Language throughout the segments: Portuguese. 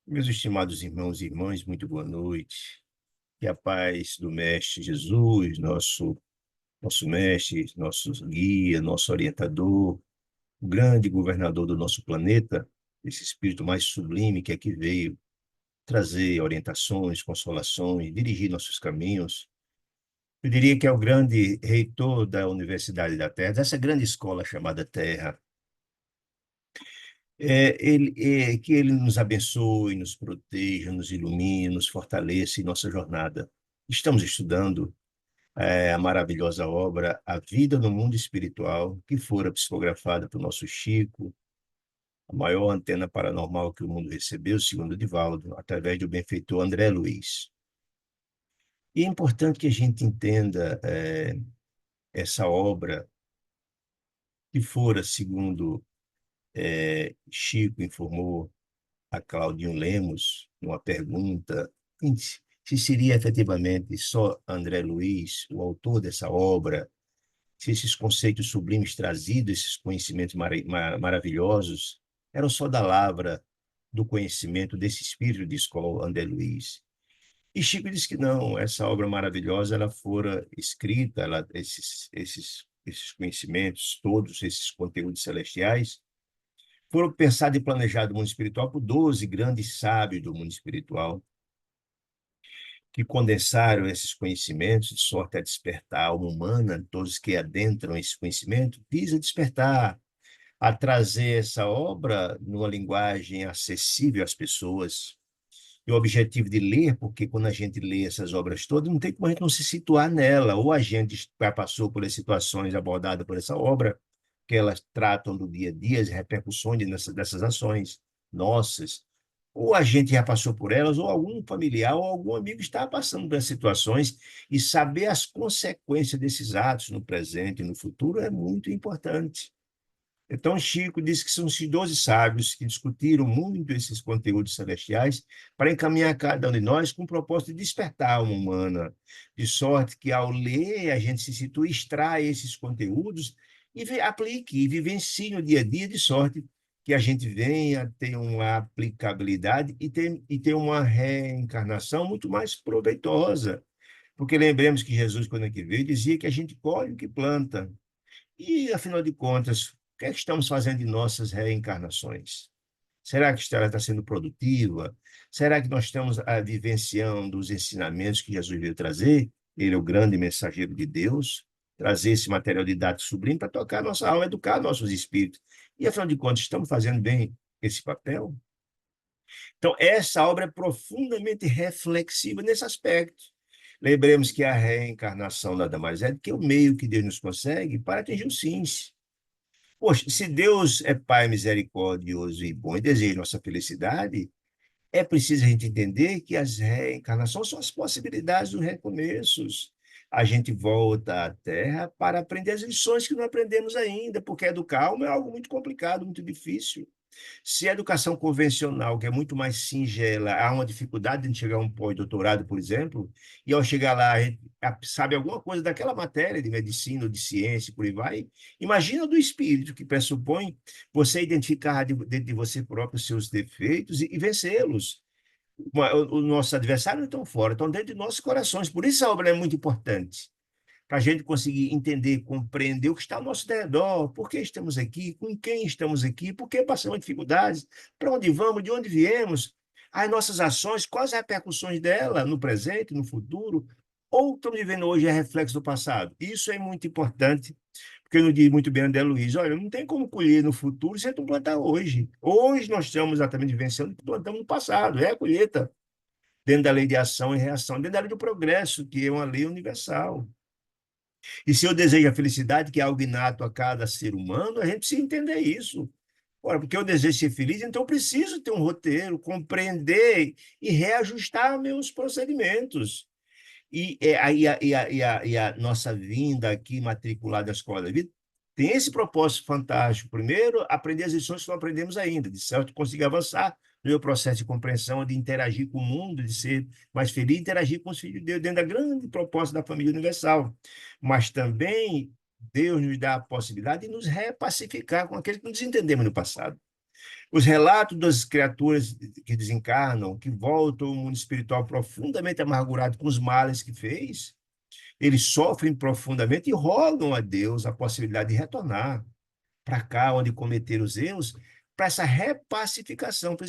Meus estimados irmãos e irmãs, muito boa noite. Que a paz do Mestre Jesus, nosso mestre, nosso guia, nosso orientador, o grande governador do nosso planeta, esse espírito mais sublime que aqui veio trazer orientações, consolações, dirigir nossos caminhos. Eu diria que é o grande reitor da Universidade da Terra, dessa grande escola chamada Terra. Que ele nos abençoe, nos proteja, nos ilumine, nos fortaleça em nossa jornada. Estamos estudando a maravilhosa obra A Vida no Mundo Espiritual, que fora psicografada por nosso Chico, a maior antena paranormal que o mundo recebeu, segundo Divaldo, através do benfeitor André Luiz. E é importante que a gente entenda essa obra que fora, segundo Chico informou a Claudinho Lemos, numa pergunta, se seria efetivamente só André Luiz, o autor dessa obra, se esses conceitos sublimes trazidos, esses conhecimentos maravilhosos, eram só da lavra do conhecimento desse espírito de escola André Luiz. E Chico disse que não, essa obra maravilhosa ela fora escrita, esses conhecimentos, todos esses conteúdos celestiais, foram pensados e planejados no mundo espiritual por 12 grandes sábios do mundo espiritual, que condensaram esses conhecimentos de sorte a despertar a alma humana, todos que adentram esse conhecimento, visa despertar, a trazer essa obra numa linguagem acessível às pessoas. E o objetivo de ler, porque quando a gente lê essas obras todas, não tem como a gente não se situar nela, ou a gente já passou por as situações abordadas por essa obra, que elas tratam do dia a dia, as repercussões dessas ações nossas, ou a gente já passou por elas, ou algum familiar ou algum amigo está passando por essas situações, e saber as consequências desses atos no presente e no futuro é muito importante. Então, Chico disse que são esses 12 sábios que discutiram muito esses conteúdos celestiais para encaminhar cada um de nós com o propósito de despertar a alma humana, de sorte que, ao ler, a gente se situa, extrai esses conteúdos e aplique e vivencie no dia a dia, de sorte que a gente venha ter uma aplicabilidade e ter uma reencarnação muito mais proveitosa. Porque lembremos que Jesus, quando aqui veio, dizia que a gente colhe o que planta. E, afinal de contas, o que é que estamos fazendo de nossas reencarnações? Será que ela está sendo produtiva? Será que nós estamos vivenciando os ensinamentos que Jesus veio trazer? Ele é o grande mensageiro de Deus, trazer esse material didático sublime para tocar nossa alma, educar nossos espíritos. E, afinal de contas, estamos fazendo bem esse papel? Então, essa obra é profundamente reflexiva nesse aspecto. Lembremos que a reencarnação nada mais é do que o meio que Deus nos consegue para atingir os fins. Poxa, se Deus é Pai misericordioso e bom e deseja nossa felicidade, é preciso a gente entender que as reencarnações são as possibilidades dos recomeços. A gente volta à Terra para aprender as lições que não aprendemos ainda, porque educar a alma é algo muito complicado, muito difícil. Se a educação convencional, que é muito mais singela, há uma dificuldade de chegar a um pós-doutorado, por exemplo, e ao chegar lá, a gente sabe alguma coisa daquela matéria de medicina, ou de ciência, por aí vai, imagina do espírito, que pressupõe você identificar dentro de você próprio os seus defeitos e vencê-los. O nosso adversário não estão fora, estão dentro de nossos corações. Por isso a obra é muito importante para a gente conseguir entender, compreender o que está ao nosso redor, por que estamos aqui, com quem estamos aqui, por que passamos dificuldades, para onde vamos, de onde viemos, as nossas ações, quais as repercussões dela no presente, no futuro, ou estamos vivendo hoje é reflexo do passado. Isso é muito importante, porque não diz muito bem André Luiz, olha, não tem como colher no futuro se não plantar hoje. Hoje nós estamos exatamente vivenciando o que plantamos no passado, é a colheita, dentro da lei de ação e reação, dentro da lei do progresso, que é uma lei universal. E se eu desejo a felicidade, que é algo inato a cada ser humano, a gente precisa entender isso. Ora, porque eu desejo ser feliz, então eu preciso ter um roteiro, compreender e reajustar meus procedimentos. E a nossa vinda aqui matriculada na Escola da Vida tem esse propósito fantástico. Primeiro, aprender as lições que não aprendemos ainda, de certo, conseguir avançar no meu processo de compreensão, de interagir com o mundo, de ser mais feliz, interagir com os filhos de Deus, dentro da grande proposta da família universal. Mas também Deus nos dá a possibilidade de nos repacificar com aqueles que nos entendemos no passado. Os relatos das criaturas que desencarnam, que voltam ao mundo espiritual profundamente amargurado com os males que fez, eles sofrem profundamente e rogam a Deus a possibilidade de retornar para cá, onde cometeram os erros, para essa repacificação, para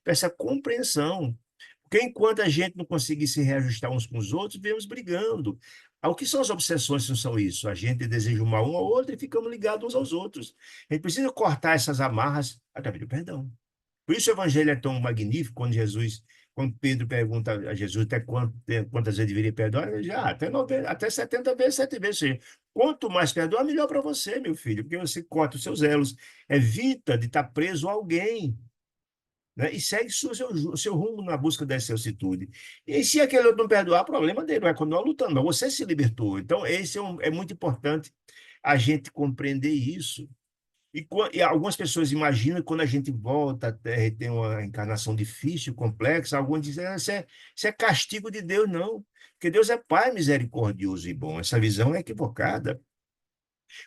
essa compreensão. Porque enquanto a gente não conseguir se reajustar uns com os outros, vemos brigando. O que são as obsessões se não são isso? A gente deseja o mal um ao outro e ficamos ligados uns aos outros. A gente precisa cortar essas amarras através do perdão. Por isso o evangelho é tão magnífico quando Pedro pergunta a Jesus quantas vezes deveria perdoar, ele diz, até 90, até 70 vezes, 7 vezes. Ou seja, quanto mais perdoar, melhor para você, meu filho, porque você corta os seus elos, evita de estar preso a alguém, né? E segue o seu rumo na busca dessa excelsitude. E se aquele outro não perdoar, problema dele, vai continuar lutando, mas você se libertou. Então, é muito importante a gente compreender isso. E algumas pessoas imaginam que quando a gente volta à Terra e tem uma encarnação difícil, complexa, alguns dizem, isso é castigo de Deus, não. Porque Deus é Pai misericordioso e bom. Essa visão é equivocada.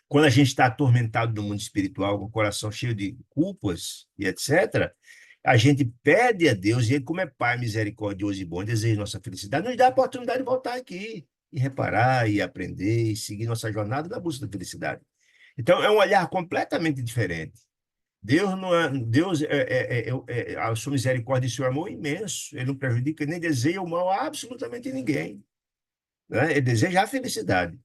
Quando a gente está atormentado no mundo espiritual, com o coração cheio de culpas e etc., a gente pede a Deus, e Ele, como é Pai misericordioso e bom, deseja nossa felicidade, nos dá a oportunidade de voltar aqui e reparar, e aprender, e seguir nossa jornada na busca da felicidade. Então, é um olhar completamente diferente. Deus não é, Deus a sua misericórdia e seu amor é imenso. Ele não prejudica nem deseja o mal a absolutamente ninguém, né? Ele deseja a felicidade.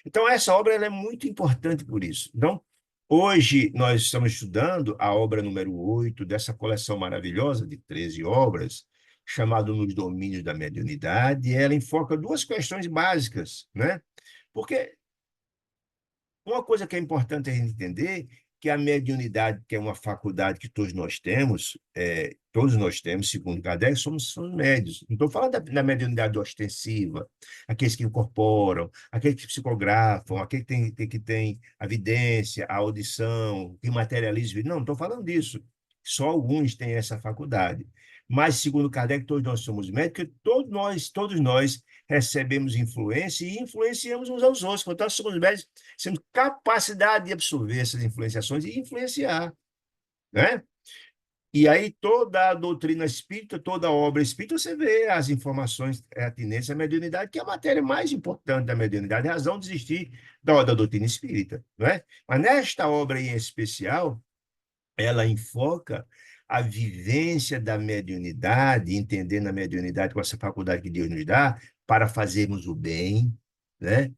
Então, essa obra ela é muito importante por isso. Então, hoje nós estamos estudando a obra número 8 dessa coleção maravilhosa de 13 obras, chamado Nos Domínios da Mediunidade, e ela enfoca duas questões básicas, né? Porque uma coisa que é importante a gente entender que a mediunidade, que é uma faculdade que todos nós temos, segundo Kardec, somos médios. Não estou falando da mediunidade ostensiva, aqueles que incorporam, aqueles que psicografam, aqueles que tem a vidência, a audição, que materializam. Não estou falando disso. Só alguns têm essa faculdade. Mas, segundo Kardec, todos nós somos médicos, porque todos nós recebemos influência e influenciamos uns aos outros. Portanto, nós somos médicos, temos capacidade de absorver essas influenciações e influenciar, né? E aí toda a doutrina espírita, toda a obra espírita, você vê as informações atinentes à mediunidade, que é a matéria mais importante da mediunidade, a razão de existir da doutrina espírita, não é? Mas nesta obra em especial, ela enfoca a vivência da mediunidade, entendendo a mediunidade com essa faculdade que Deus nos dá, para fazermos o bem, né?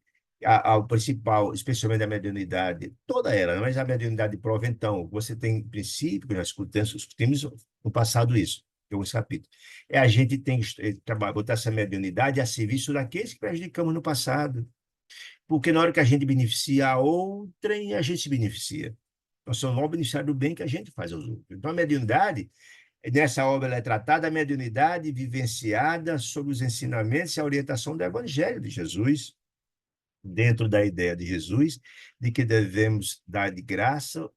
O principal, especialmente a mediunidade, toda ela, mas a mediunidade prova, então, você tem princípio, que nós discutimos no passado isso, em alguns capítulos. A gente tem que botar essa mediunidade a serviço daqueles que prejudicamos no passado, porque na hora que a gente beneficia a outrem, a gente se beneficia. Nós somos o beneficiário do bem que a gente faz aos outros. Então, a mediunidade, nessa obra, ela é tratada a mediunidade vivenciada sob os ensinamentos e a orientação do Evangelho de Jesus, dentro da ideia de Jesus, de que devemos dar de graça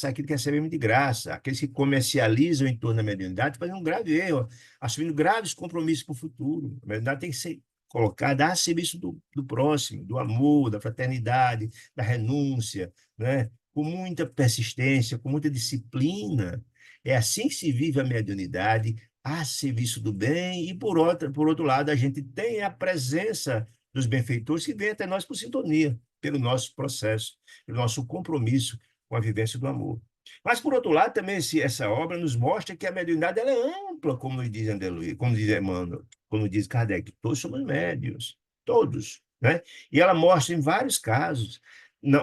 aquilo que recebemos de graça. Aqueles que comercializam em torno da mediunidade fazem um grave erro, assumindo graves compromissos para o futuro. A mediunidade tem que ser colocada a serviço do próximo, do amor, da fraternidade, da renúncia, né? Com muita persistência, com muita disciplina. É assim que se vive a mediunidade, a serviço do bem, e por outro lado, a gente tem a presença dos benfeitores que vêm até nós por sintonia, pelo nosso processo, pelo nosso compromisso com a vivência do amor. Mas, por outro lado, também essa obra nos mostra que a mediunidade ela é ampla, como diz André Luiz, como diz Emmanuel, como diz Kardec, todos somos médiuns, todos, né? E ela mostra em vários casos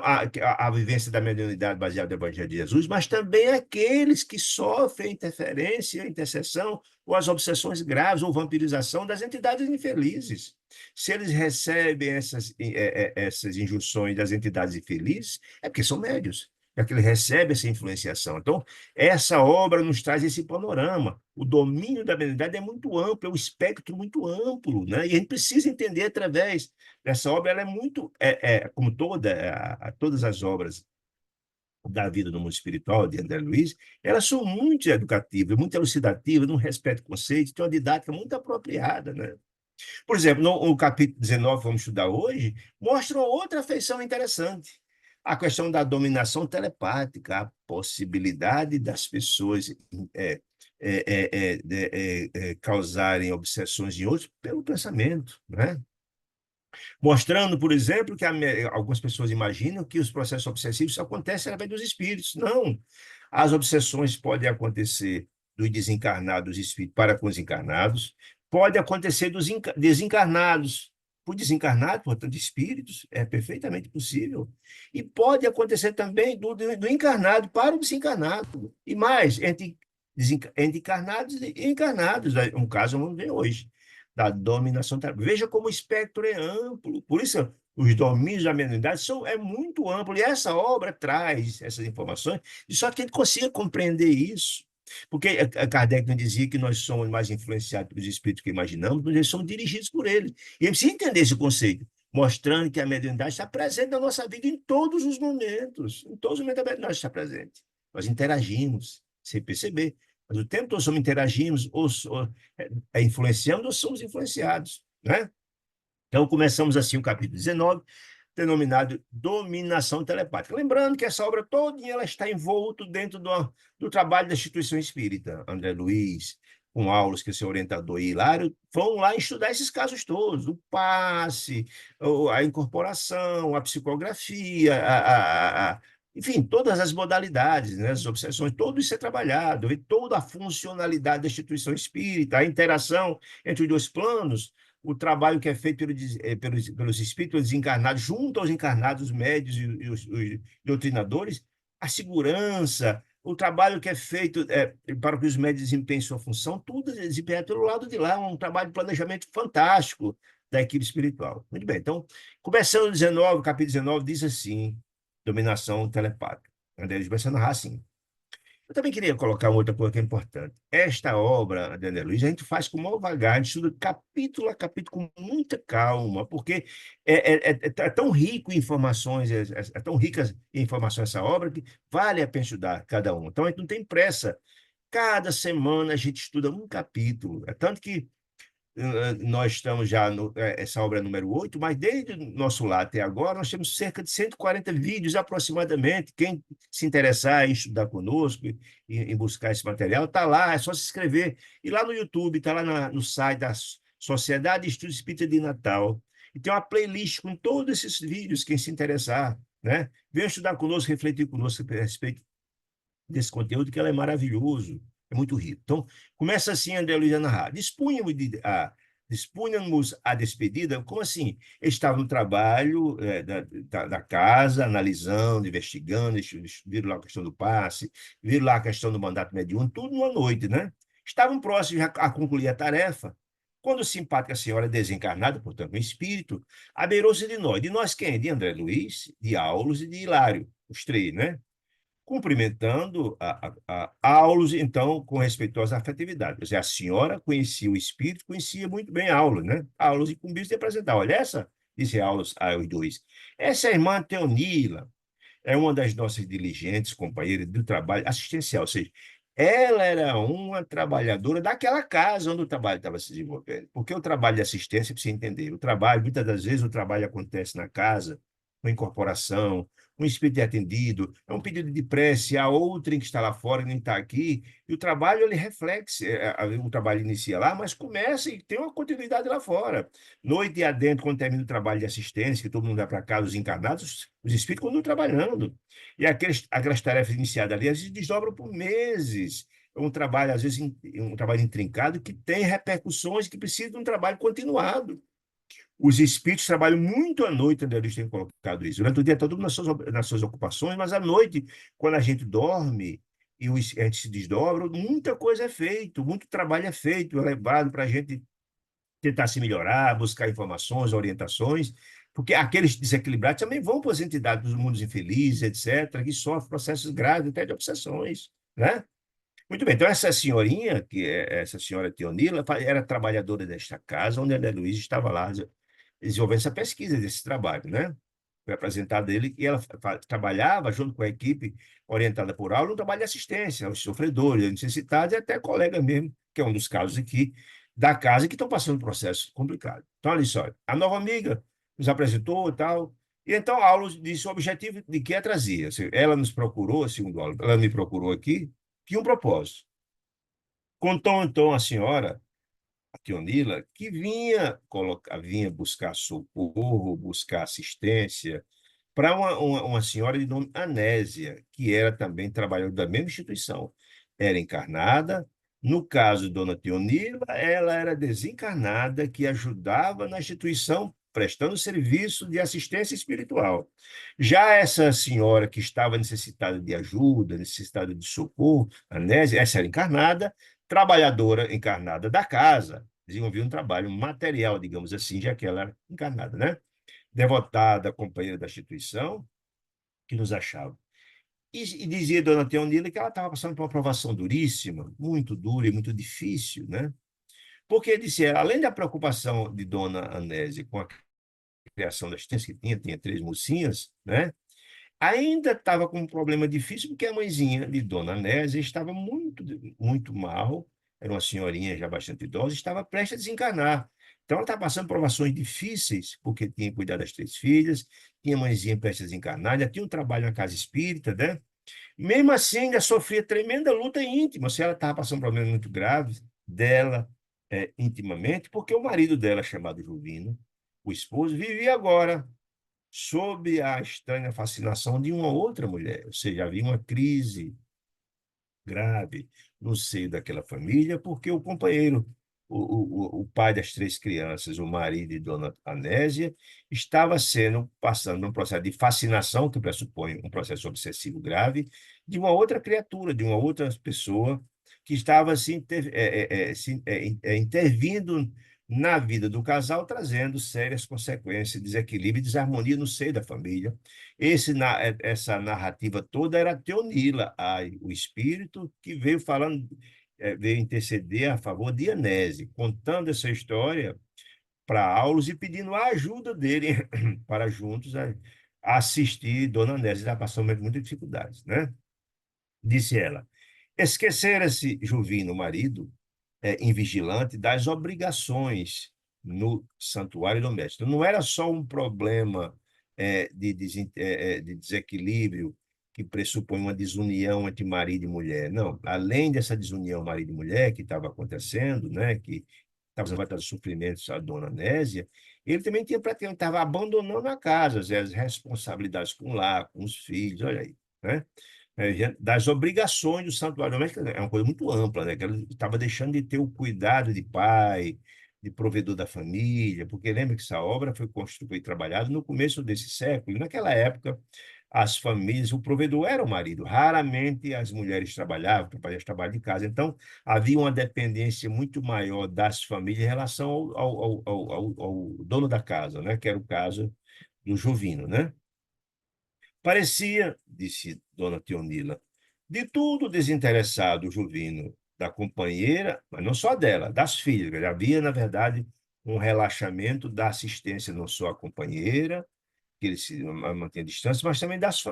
a vivência da mediunidade baseada no Evangelho de Jesus, mas também aqueles que sofrem interferência, intercessão, ou as obsessões graves ou vampirização das entidades infelizes. Se eles recebem essas injunções das entidades infelizes, é porque são médios, é que eles recebem essa influenciação. Então, essa obra nos traz esse panorama. O domínio da mediunidade é muito amplo, é um espectro muito amplo, né? E a gente precisa entender através dessa obra, ela é muito, como todas as obras da vida no mundo espiritual, de André Luiz, elas são muito educativas, muito elucidativas, não respeitam conceitos, tem uma didática muito apropriada, né? Por exemplo, no capítulo 19, vamos estudar hoje, mostra uma outra feição interessante. A questão da dominação telepática, a possibilidade das pessoas é, causarem obsessões em outros pelo pensamento, né? Mostrando, por exemplo, que algumas pessoas imaginam que os processos obsessivos só acontecem através dos espíritos. Não. As obsessões podem acontecer dos desencarnados espíritos para com os encarnados, pode acontecer dos desencarnados por desencarnados, portanto, espíritos, é perfeitamente possível. E pode acontecer também do encarnado para o desencarnado. E mais, entre encarnados e encarnados, um caso vamos ver hoje da dominação. Veja como o espectro é amplo. Por isso, os domínios da mediunidade é muito amplo. E essa obra traz essas informações, e só que a gente consiga compreender isso. Porque Kardec não dizia que nós somos mais influenciados pelos espíritos que imaginamos, mas nós somos dirigidos por eles. E a gente precisa entender esse conceito, mostrando que a mediunidade está presente na nossa vida em todos os momentos. Em todos os momentos a mediunidade está presente. Nós interagimos, sem perceber. Mas o tempo todo somos interagimos, ou influenciamos ou somos influenciados, né? Então, começamos assim o capítulo 19, denominado Dominação Telepática. Lembrando que essa obra toda ela está envolta dentro do trabalho da instituição espírita. André Luiz, com aulas que seu orientador e Hilário vão lá estudar esses casos todos, o passe, a incorporação, a psicografia, enfim, todas as modalidades, né, as obsessões, tudo isso é trabalhado, e toda a funcionalidade da instituição espírita, a interação entre os dois planos, o trabalho que é feito pelos espíritos desencarnados, junto aos encarnados, os médios e os doutrinadores, a segurança, o trabalho que é feito para que os médios desempenhem sua função, tudo é desempenhado pelo lado de lá, um trabalho de planejamento fantástico da equipe espiritual. Muito bem, então, começando o 19, capítulo 19, diz assim, dominação telepática. André Luiz começa a narrar assim. Eu também queria colocar uma outra coisa que é importante. Esta obra de André Luiz, a gente faz com o maior vagar, a gente estuda capítulo a capítulo com muita calma, porque é tão rico em informações, é tão rica em informações essa obra, que vale a pena estudar cada uma. Então, a gente não tem pressa. Cada semana a gente estuda um capítulo. É tanto que nós estamos já essa obra é número 8, mas desde o nosso lado até agora, nós temos cerca de 140 vídeos aproximadamente. Quem se interessar em estudar conosco, em buscar esse material, está lá, é só se inscrever. E lá no YouTube, está lá no site da Sociedade de Estudos Espírita de Natal. E tem uma playlist com todos esses vídeos, quem se interessar, né? Venha estudar conosco, refletir conosco a respeito desse conteúdo, que ela é maravilhoso, é muito rico. Então, começa assim André Luiz a narrar. Dispunhamos a despedida, como assim? Ele estava no trabalho da casa, analisando, investigando, viram lá a questão do passe, viram lá a questão do mandato mediúnico, tudo numa noite, né? Estavam próximos a concluir a tarefa, quando a simpática senhora desencarnada, portanto, um espírito, abeirou-se de nós. De nós quem? De André Luiz, de Aulos e de Hilário, os três, né? Cumprimentando a Aulos, então, com respeitosa afetividade. Quer dizer, a senhora conhecia o espírito, conhecia muito bem Aulos, né? Aulos incumbiu-se de apresentar. Olha, essa, disse Aulos aos dois, essa é a irmã Teonila, é uma das nossas diligentes companheiras do trabalho assistencial, ou seja, ela era uma trabalhadora daquela casa onde o trabalho estava se desenvolvendo. Porque o trabalho de assistência, precisa entender, o trabalho, muitas das vezes, o trabalho acontece na casa, uma incorporação, um espírito é atendido, é um pedido de prece, a outra que está lá fora e nem está aqui, e o trabalho, ele reflete, o trabalho inicia lá, mas começa e tem uma continuidade lá fora. Noite adentro, quando termina o trabalho de assistência, que todo mundo vai para casa, os encarnados, os espíritos continuam trabalhando. E aquelas tarefas iniciadas ali, às vezes desdobram por meses. É um trabalho, às vezes, um trabalho intrincado que tem repercussões que precisa de um trabalho continuado. Os espíritos trabalham muito à noite, André Luiz tem colocado isso. Durante o dia, todo mundo nas suas ocupações, mas à noite, quando a gente dorme e a gente se desdobra, muita coisa é feita, muito trabalho é feito, é levado para a gente tentar se melhorar, buscar informações, orientações, porque aqueles desequilibrados também vão para as entidades dos mundos infelizes, etc., que sofrem processos graves até de obsessões, né? Muito bem, então essa senhorinha, que é essa senhora Teonila, era trabalhadora desta casa, onde a Ana Luísa estava lá desenvolvendo essa pesquisa desse trabalho, né? Foi apresentado ele e ela trabalhava junto com a equipe orientada por aula no trabalho de assistência aos sofredores, aos necessitados e até colega mesmo, que é um dos casos aqui da casa que estão passando um processo complicado. Então, olha só, a nova amiga nos apresentou e tal, E então, a aula disse o objetivo de que a trazia. Ela nos procurou, segundo a aula, ela me procurou aqui, tinha um propósito. Contou então a senhora, a Tionila, que vinha buscar socorro, buscar assistência para uma senhora de nome Anésia, que era também trabalhadora da mesma instituição. Era encarnada. No caso de Dona Tionila, ela era desencarnada, que ajudava na instituição, prestando serviço de assistência espiritual. Já essa senhora que estava necessitada de ajuda, necessitada de socorro, Anésia, essa era encarnada, trabalhadora encarnada da casa, desenvolvia um trabalho material, digamos assim, já que ela era encarnada, né? Devotada, companheira da instituição, que nos achava. E dizia Dona Teonila que ela estava passando por uma provação duríssima, muito dura e muito difícil, né? Porque, disse ela, além da preocupação de Dona Anésia com a criação das crianças que tinha três mocinhas, né? Ainda estava com um problema difícil, porque a mãezinha de Dona Nésia estava muito mal, era uma senhorinha já bastante idosa, estava prestes a desencarnar. Então, ela estava passando provações difíceis, porque tinha que cuidar das três filhas, tinha a mãezinha prestes a desencarnar, ainda tinha um trabalho na casa espírita, né? Mesmo assim, ainda sofria tremenda luta íntima, se ela estava passando problemas muito graves dela, intimamente, porque o marido dela, chamado Juvino, o esposo, vivia agora sob a estranha fascinação de uma outra mulher. Ou seja, havia uma crise grave no seio daquela família, porque o companheiro, o pai das três crianças, o marido de Dona Anésia, estava passando por um processo de fascinação, que pressupõe um processo obsessivo grave, de uma outra criatura, de uma outra pessoa, que estava intervindo na vida do casal, trazendo sérias consequências, desequilíbrio e desarmonia no seio da família. Essa narrativa toda era Teonila, o espírito que veio falando, veio interceder a favor de Anésio, contando essa história para Aulos e pedindo a ajuda dele para juntos assistir Dona Anésio, está passando por muitas dificuldades, né? Disse ela. Esquecera-se Juvino, o marido, invigilante, das obrigações no santuário doméstico. Não era só um problema de desequilíbrio que pressupõe uma desunião entre marido e mulher. Não, além dessa desunião marido e mulher que estava acontecendo, né, que estava levantando sofrimentos à dona Nésia, ele também tinha praticamente estava abandonando a casa, as responsabilidades com o lar, com os filhos, olha aí, né? Das obrigações do santuário doméstico, é uma coisa muito ampla, né? Que ela estava deixando de ter o cuidado de pai, de provedor da família, porque lembra que essa obra foi construída e trabalhada no começo desse século, e naquela época as famílias, o provedor era o marido, raramente as mulheres trabalhavam, faziam trabalho de casa, então havia uma dependência muito maior das famílias em relação ao dono da casa, né? Que era o caso do Jovino, né? Parecia, disse Dona Teonila, de tudo desinteressado o Juvino, da companheira, mas não só dela, das filhas. Havia, na verdade, um relaxamento da assistência não só à companheira, que ele se mantém à distância, mas também das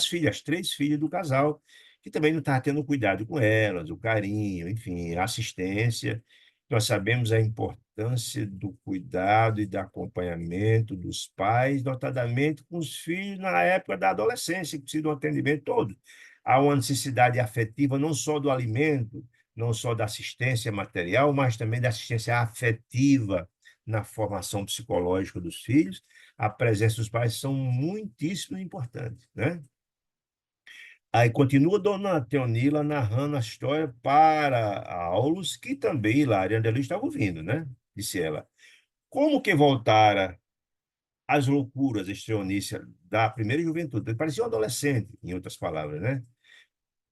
filhas, as três filhas do casal, que também não estava tendo cuidado com elas, o carinho, enfim, a assistência. Nós sabemos a importância do cuidado e do acompanhamento dos pais, notadamente com os filhos na época da adolescência, que precisa do atendimento todo. Há uma necessidade afetiva não só do alimento, não só da assistência material, mas também da assistência afetiva na formação psicológica dos filhos. A presença dos pais são muitíssimo importantes, né? Aí continua Dona Teonila narrando a história para Aulos, que também Hilária Andeli estava ouvindo, né? Disse ela. Como que voltara às loucuras estreonícias da primeira juventude? Ele parecia um adolescente, em outras palavras, né?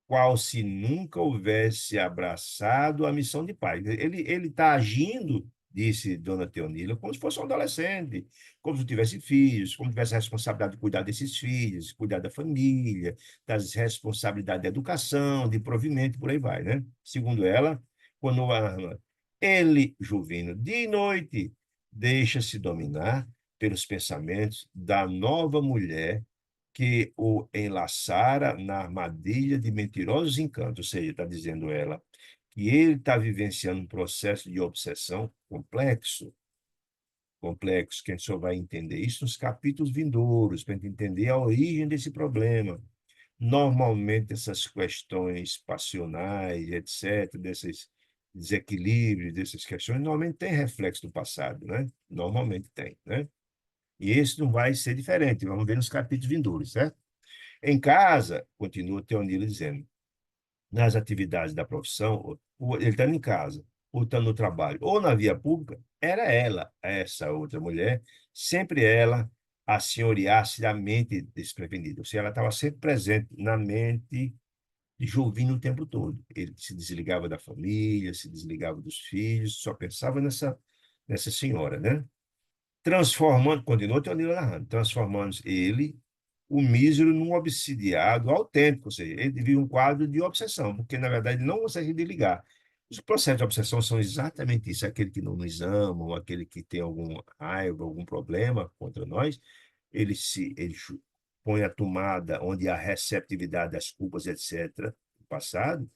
Qual se nunca houvesse abraçado a missão de pai. Ele está agindo, disse Dona Teonila, como se fosse um adolescente, como se tivesse filhos, como se tivesse a responsabilidade de cuidar desses filhos, cuidar da família, das responsabilidades de educação, de provimento, por aí vai, né? Segundo ela, quando ele, Juvino, de noite, deixa-se dominar pelos pensamentos da nova mulher que o enlaçara na armadilha de mentirosos encantos, ou seja, está dizendo ela que ele está vivenciando um processo de obsessão complexo, complexos, que a gente só vai entender isso nos capítulos vindouros, para a gente entender a origem desse problema. Normalmente, essas questões passionais, etc., desses desequilíbrios, dessas questões, normalmente tem reflexo do passado, né? Normalmente tem, né? E esse não vai ser diferente, vamos ver nos capítulos vindouros, certo? Em casa, continua Teonilo dizendo, nas atividades da profissão, ou ele estando em casa, ou estando no trabalho, ou na via pública, era ela, essa outra mulher, sempre ela a senhorear-se da mente desprevenida. Ou seja, ela estava sempre presente na mente de Jovino o tempo todo. Ele se desligava da família, se desligava dos filhos, só pensava nessa senhora, né? Transformando, continuou Teonilo narrando, transformando ele, o mísero, num obsidiado autêntico, ou seja, ele vive um quadro de obsessão, porque, na verdade, ele não consegue desligar. Os processos de obsessão são exatamente isso, aquele que não nos ama, ou aquele que tem alguma raiva, algum problema contra nós, ele põe a tomada onde há receptividade das culpas, etc., do passado,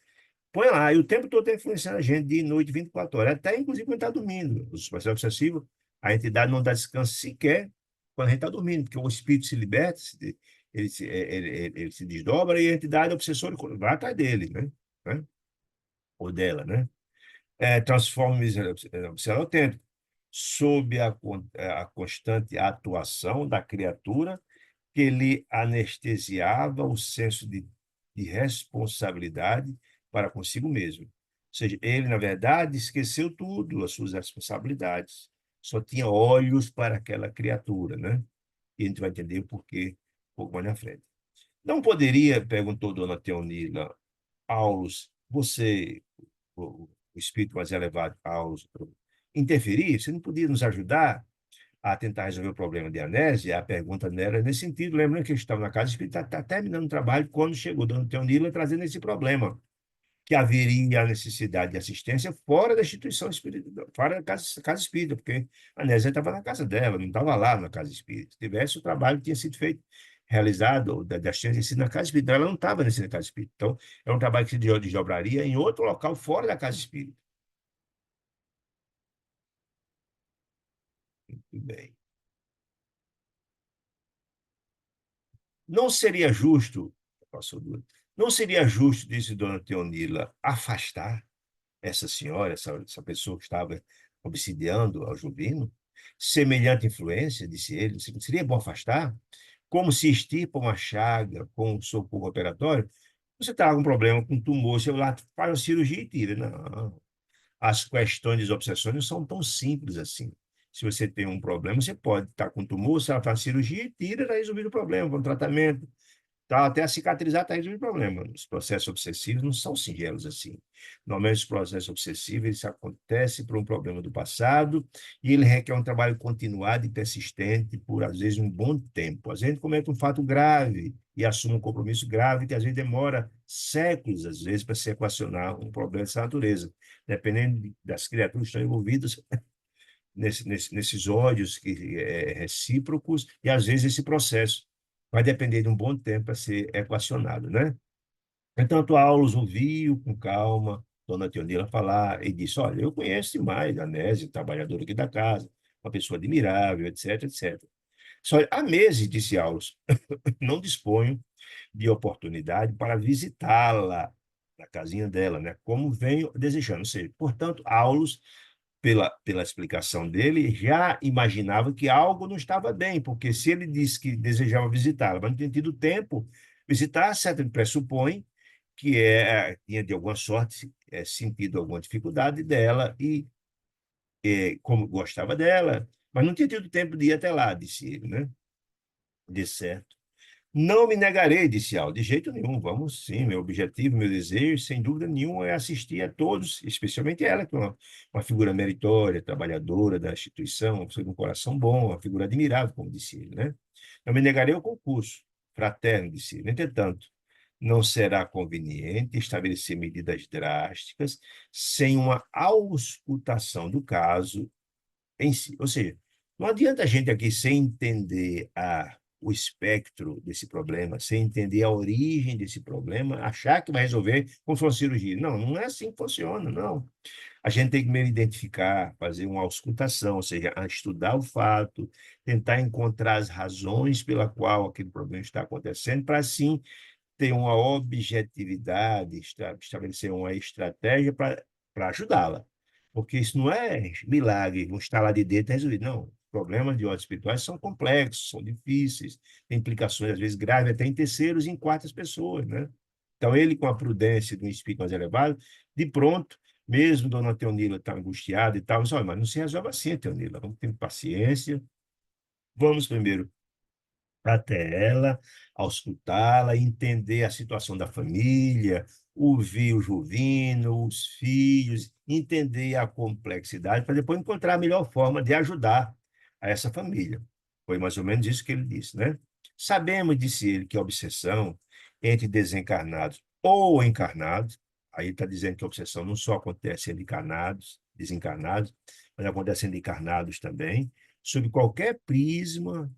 põe lá, e o tempo todo está influenciando a gente, de noite, 24 horas, até inclusive quando está dormindo. Os processos obsessivos, a entidade não dá descanso sequer quando a gente está dormindo, porque o espírito se liberta, ele se desdobra e a entidade obsessora vai atrás dele, né? Né? Ou dela, né? Transforma o miserável autêntico sob a constante atuação da criatura que lhe anestesiava o senso de responsabilidade para consigo mesmo. Ou seja, ele, na verdade, esqueceu tudo, as suas responsabilidades. Só tinha olhos para aquela criatura, né? E a gente vai entender o porquê um pouco mais na frente. Não poderia, perguntou Dona Teonila, Aulus, você, o espírito mais elevado, Aulus, interferir? Você não podia nos ajudar a tentar resolver o problema de amnésia? A pergunta dela era nesse sentido. Lembrando que eles estavam na casa espírita, está terminando o trabalho quando chegou Dona Teonila trazendo esse problema, que haveria a necessidade de assistência fora da instituição espírita, fora da casa espírita, porque a Nésia estava na casa dela, não estava lá na casa espírita. Se tivesse, o trabalho tinha sido feito, realizado, da assistência na casa espírita. Ela não estava nesse casa espírita. Então, é um trabalho que se desdobraria em outro local fora da casa espírita. Muito bem. Não seria justo, passou Dutra, não seria justo, disse Dona Teonila, afastar essa senhora, essa pessoa que estava obsidiando ao Juvino? Semelhante influência, disse ele, seria bom afastar? Como se extirpa uma chaga com um socorro operatório? Você está com um problema com tumor, você lá faz uma cirurgia e tira. Não, as questões de obsessões não são tão simples assim. Se você tem um problema, você pode estar com tumor, você faz cirurgia e tira, está resolvido o problema, com tratamento. Tá, até a cicatrizar está resolvido o problema. Os processos obsessivos não são singelos assim. Normalmente, os processos obsessivos eles acontecem por um problema do passado e ele requer um trabalho continuado e persistente por, às vezes, um bom tempo. Às vezes, a gente comete um fato grave e assume um compromisso grave que, às vezes, demora séculos, às vezes, para se equacionar um problema dessa natureza, dependendo das criaturas que estão envolvidas nesses ódios recíprocos e, às vezes, esse processo vai depender de um bom tempo para ser equacionado, né? Entanto, Aulus ouviu com calma Dona Teonila falar e disse, olha, eu conheço demais a Nésia, trabalhadora aqui da casa, uma pessoa admirável, etc, etc. Só há meses, disse Aulus, não disponho de oportunidade para visitá-la na casinha dela, né? Como venho desejando. Ou seja, portanto, Aulus pela explicação dele, já imaginava que algo não estava bem, porque se ele disse que desejava visitá-la, mas não tinha tido tempo, visitar, certo, ele pressupõe que tinha, de alguma sorte, sentido alguma dificuldade dela e, como gostava dela, mas não tinha tido tempo de ir até lá, disse ele, né? De certo. Não me negarei, disse Al, de jeito nenhum. Vamos sim, meu objetivo, meu desejo, sem dúvida nenhuma, é assistir a todos, especialmente ela, que é uma figura meritória, trabalhadora da instituição, uma pessoa de um coração bom, uma figura admirável, como disse ele, né? Não me negarei ao concurso, fraterno, disse ele. Entretanto, não será conveniente estabelecer medidas drásticas sem uma auscultação do caso em si. Ou seja, não adianta a gente aqui sem entender o espectro desse problema, sem entender a origem desse problema, achar que vai resolver com sua cirurgia. Não, não é assim que funciona, não. A gente tem que primeiro identificar, fazer uma auscultação, ou seja, estudar o fato, tentar encontrar as razões pela qual aquele problema está acontecendo, para assim ter uma objetividade, estabelecer uma estratégia para ajudá-la. Porque isso não é milagre, um estalar de dedo está resolvido. Não, problemas de ordem espirituais são complexos, são difíceis, têm implicações, às vezes, graves, até em terceiros e em quartas pessoas, né? Então, ele, com a prudência de um espírito mais elevado, de pronto, mesmo Dona Teonila está angustiada e tal, mas não se resolve assim, Teonila. Vamos ter paciência. Vamos primeiro até ela, auscultá-la, entender a situação da família, ouvir o Juvino, os filhos, entender a complexidade, para depois encontrar a melhor forma de ajudar a essa família. Foi mais ou menos isso que ele disse, né? Sabemos, disse ele, que a obsessão entre desencarnados ou encarnados, aí está dizendo que a obsessão não só acontece entre encarnados, desencarnados, mas acontece entre encarnados também, sob qualquer prisma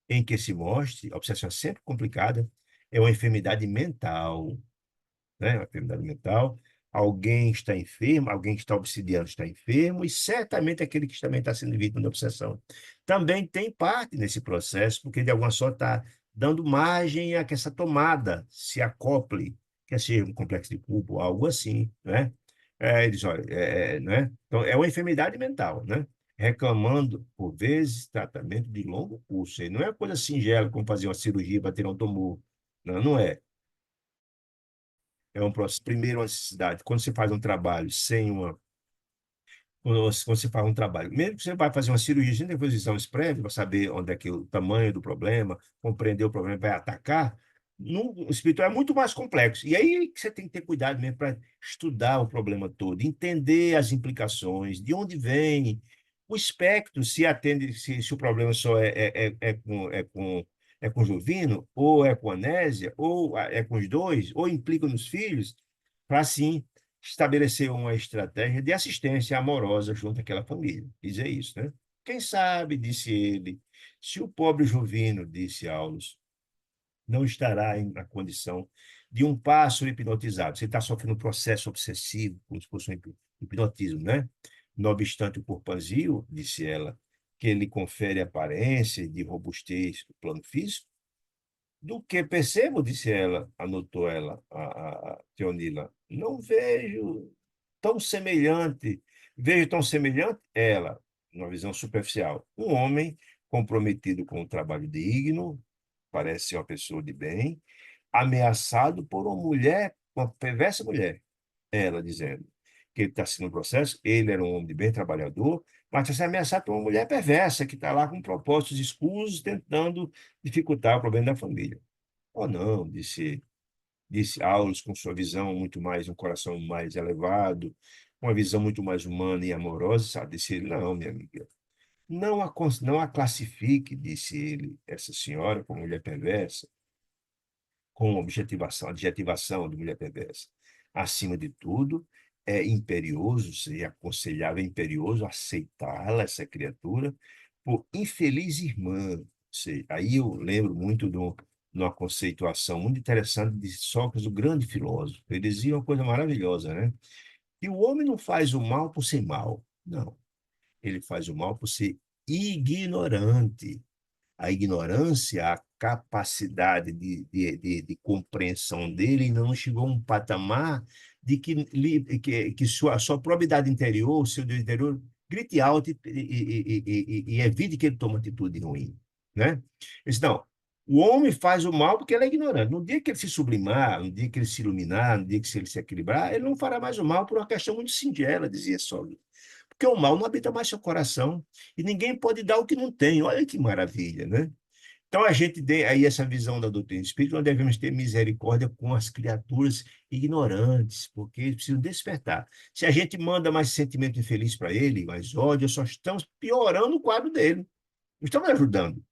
em que se mostre, a obsessão é sempre complicada, é uma enfermidade mental, né? Uma enfermidade mental. Alguém está enfermo, alguém que está obsidiando está enfermo, e certamente aquele que também está sendo vítima da obsessão também tem parte nesse processo, porque de alguma sorte está dando margem a que essa tomada se acople, quer seja um complexo de culpa, ou algo assim, né? Eles, olha, né? Então, é uma enfermidade mental, né? Reclamando, por vezes, tratamento de longo curso. E não é coisa singela como fazer uma cirurgia para tirar um tumor. Não, não é. É um processo, primeiro, uma necessidade. Quando você faz um trabalho sem uma. Quando você faz um trabalho, mesmo que você vai fazer uma cirurgia, sem depois exames prévios para saber onde é que o tamanho do problema, compreender o problema, vai atacar, no o espiritual é muito mais complexo. E aí que você tem que ter cuidado mesmo para estudar o problema todo, entender as implicações, de onde vem, o espectro, se atende, se o problema só é com Jovino, ou é com Anésia, ou é com os dois, ou implica nos filhos, para assim estabelecer uma estratégia de assistência amorosa junto àquela família. Dizer isso, né? Quem sabe, disse ele, se o pobre Jovino, disse Aulus, não estará na condição de um pássaro hipnotizado. Você está sofrendo um processo obsessivo, como se fosse um hipnotismo, né? Não obstante o corpanzil, disse ela, que ele confere aparência de robustez do plano físico, do que percebo, disse ela, anotou ela, a Teonila, não vejo tão semelhante, vejo tão semelhante ela, numa visão superficial, um homem comprometido com um trabalho digno, parece ser uma pessoa de bem, ameaçado por uma mulher, uma perversa mulher, ela dizendo que ele está sendo um processo, ele era um homem de bem, trabalhador, mas está sendo ameaçado por uma mulher perversa que está lá com propósitos escusos, tentando dificultar o problema da família. Oh, não, disse Aulus com sua visão muito mais, um coração mais elevado, uma visão muito mais humana e amorosa, sabe? Disse ele, não, minha amiga, não a classifique, disse ele, essa senhora como mulher perversa, com objetivação, adjetivação de mulher perversa. Acima de tudo, é imperioso, seria aconselhável, é imperioso aceitá-la, essa criatura, por infeliz irmã. Aí eu lembro muito de uma conceituação muito interessante de Sócrates, o grande filósofo. Ele dizia uma coisa maravilhosa, né? Que o homem não faz o mal por ser mal. Não. Ele faz o mal por ser ignorante. A ignorância, a capacidade de compreensão dele não chegou a um patamar de que sua probidade interior, seu Deus interior, grite alto e evite que ele tome atitude ruim, né? Ele disse, não, o homem faz o mal porque ele é ignorante. No dia que ele se sublimar, no dia que ele se iluminar, no dia que ele se equilibrar, ele não fará mais o mal por uma questão muito singela, dizia Sócrates. Porque o mal não habita mais seu coração. E ninguém pode dar o que não tem. Olha que maravilha, né? Então, a gente tem aí essa visão da doutrina espírita, nós devemos ter misericórdia com as criaturas ignorantes, porque eles precisam despertar. Se a gente manda mais sentimento infeliz para ele, mais ódio, só estamos piorando o quadro dele. Não estamos ajudando.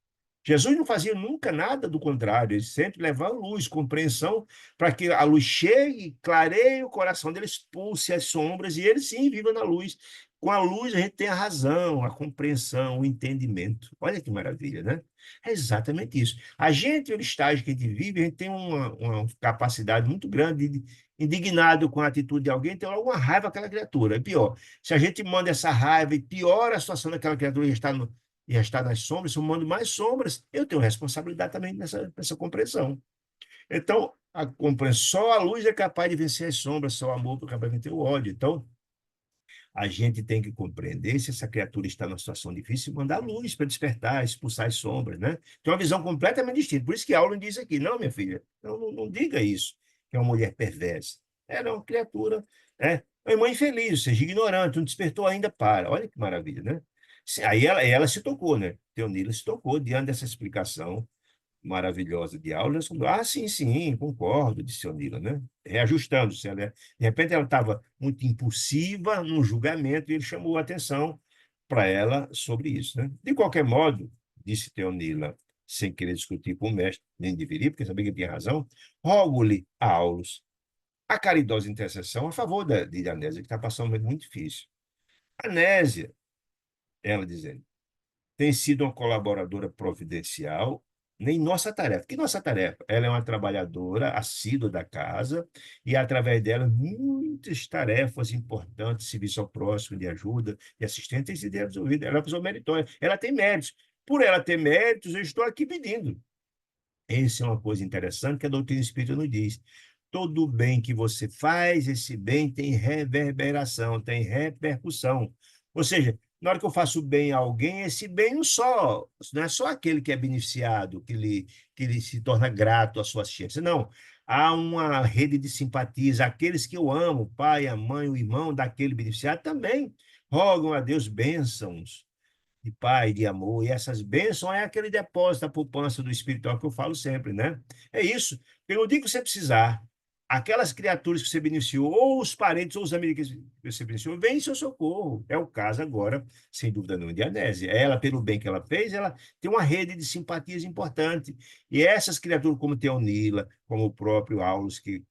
Jesus não fazia nunca nada do contrário, ele sempre levava luz, compreensão, para que a luz chegue, clareie o coração dele, expulse as sombras e ele sim viva na luz. Com a luz, a gente tem a razão, a compreensão, o entendimento. Olha que maravilha, né? É exatamente isso. A gente, no estágio que a gente vive, a gente tem uma capacidade muito grande de, indignado com a atitude de alguém, tem alguma raiva daquela criatura. É pior. Se a gente manda essa raiva e piora a situação daquela criatura e já está, já está nas sombras, se eu mando mais sombras, eu tenho responsabilidade também nessa compreensão. Então, a compreensão, só a luz é capaz de vencer as sombras, só o amor é capaz de vencer o ódio. Então, a gente tem que compreender se essa criatura está numa situação difícil, mandar luz para despertar, expulsar as sombras, né? Tem uma visão completamente distinta. Por isso que Aulo diz aqui, não, minha filha, não diga isso, que é uma mulher perversa. Era uma criatura, né? Uma irmã infeliz, seja ignorante, não despertou ainda para. Olha que maravilha, né? Aí ela se tocou, né? Teonila se tocou diante dessa explicação maravilhosa de aula, sim, sim, concordo, disse Onila, né? Reajustando-se, ela, de repente ela estava muito impulsiva no julgamento e ele chamou a atenção para ela sobre isso, né? De qualquer modo, disse Teonila, sem querer discutir com o mestre, nem deveria, porque sabia que ele tinha razão, rogo-lhe a Aulus a caridosa intercessão a favor de Anésia, que está passando um momento muito difícil. Anésia, ela dizendo, tem sido uma colaboradora providencial nem nossa tarefa. Que nossa tarefa? Ela é uma trabalhadora assídua da casa e, através dela, muitas tarefas importantes, serviço ao próximo, de ajuda, de assistência, têm sido resolvidas. Ela é uma pessoa meritória. Ela tem méritos. Por ela ter méritos, eu estou aqui pedindo. Essa é uma coisa interessante que a doutrina espírita nos diz. Todo bem que você faz, esse bem tem reverberação, tem repercussão. Ou seja, na hora que eu faço bem a alguém, esse bem não é só aquele que é beneficiado, que ele se torna grato à sua assistência. Não. Há uma rede de simpatias. Aqueles que eu amo, o pai, a mãe, o irmão daquele beneficiado, também rogam a Deus bênçãos de pai, de amor, e essas bênçãos é aquele depósito da poupança do espiritual que eu falo sempre, né? É isso. Porque no dia que você precisar, aquelas criaturas que você beneficiou, ou os parentes, ou os amigos que você beneficiou, vem em seu socorro. É o caso agora, sem dúvida nenhuma, de Anésia. Ela, pelo bem que ela fez, ela tem uma rede de simpatias importante. E essas criaturas, como Teonila, como o próprio Aulus, que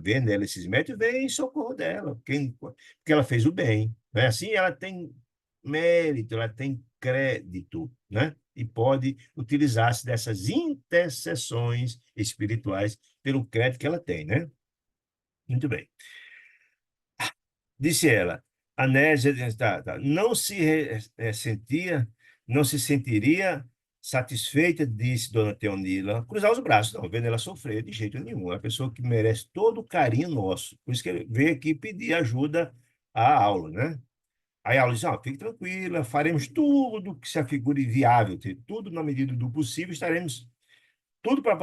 vê nela esses métodos, vem em socorro dela, porque ela fez o bem. Não é assim? Ela tem mérito, ela tem crédito, né? E pode utilizar-se dessas intercessões espirituais pelo crédito que ela tem, né? Muito bem. Disse ela, Anésia não se sentia, não se sentiria satisfeita, disse Dona Teonila, cruzar os braços, não, vendo ela sofrer de jeito nenhum. É uma pessoa que merece todo o carinho nosso. Por isso que ele veio aqui pedir ajuda à aula, né? Aí ela disse, fique tranquila, faremos tudo que se afigure viável, tudo na medida do possível, estaremos tudo para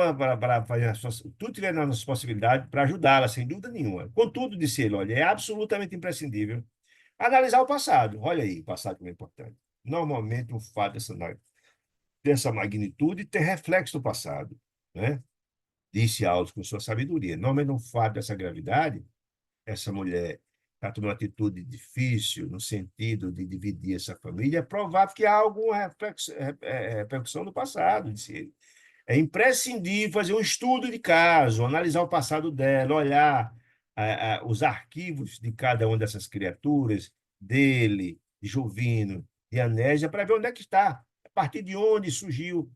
fazer tudo tiver nas nossas possibilidades para ajudá-la, sem dúvida nenhuma. Contudo, disse ele, olha, é absolutamente imprescindível analisar o passado. Olha aí, o passado como é importante. Normalmente, um fato dessa magnitude tem reflexo do passado, né? Disse Aldo com sua sabedoria. Normalmente, um fato dessa gravidade, essa mulher está tomando uma atitude difícil no sentido de dividir essa família, é provável que há alguma repercussão do passado, disse ele. É imprescindível fazer um estudo de caso, analisar o passado dela, olhar os arquivos de cada uma dessas criaturas, dele, de Jovino, de Anésia, para ver onde é que está, a partir de onde surgiu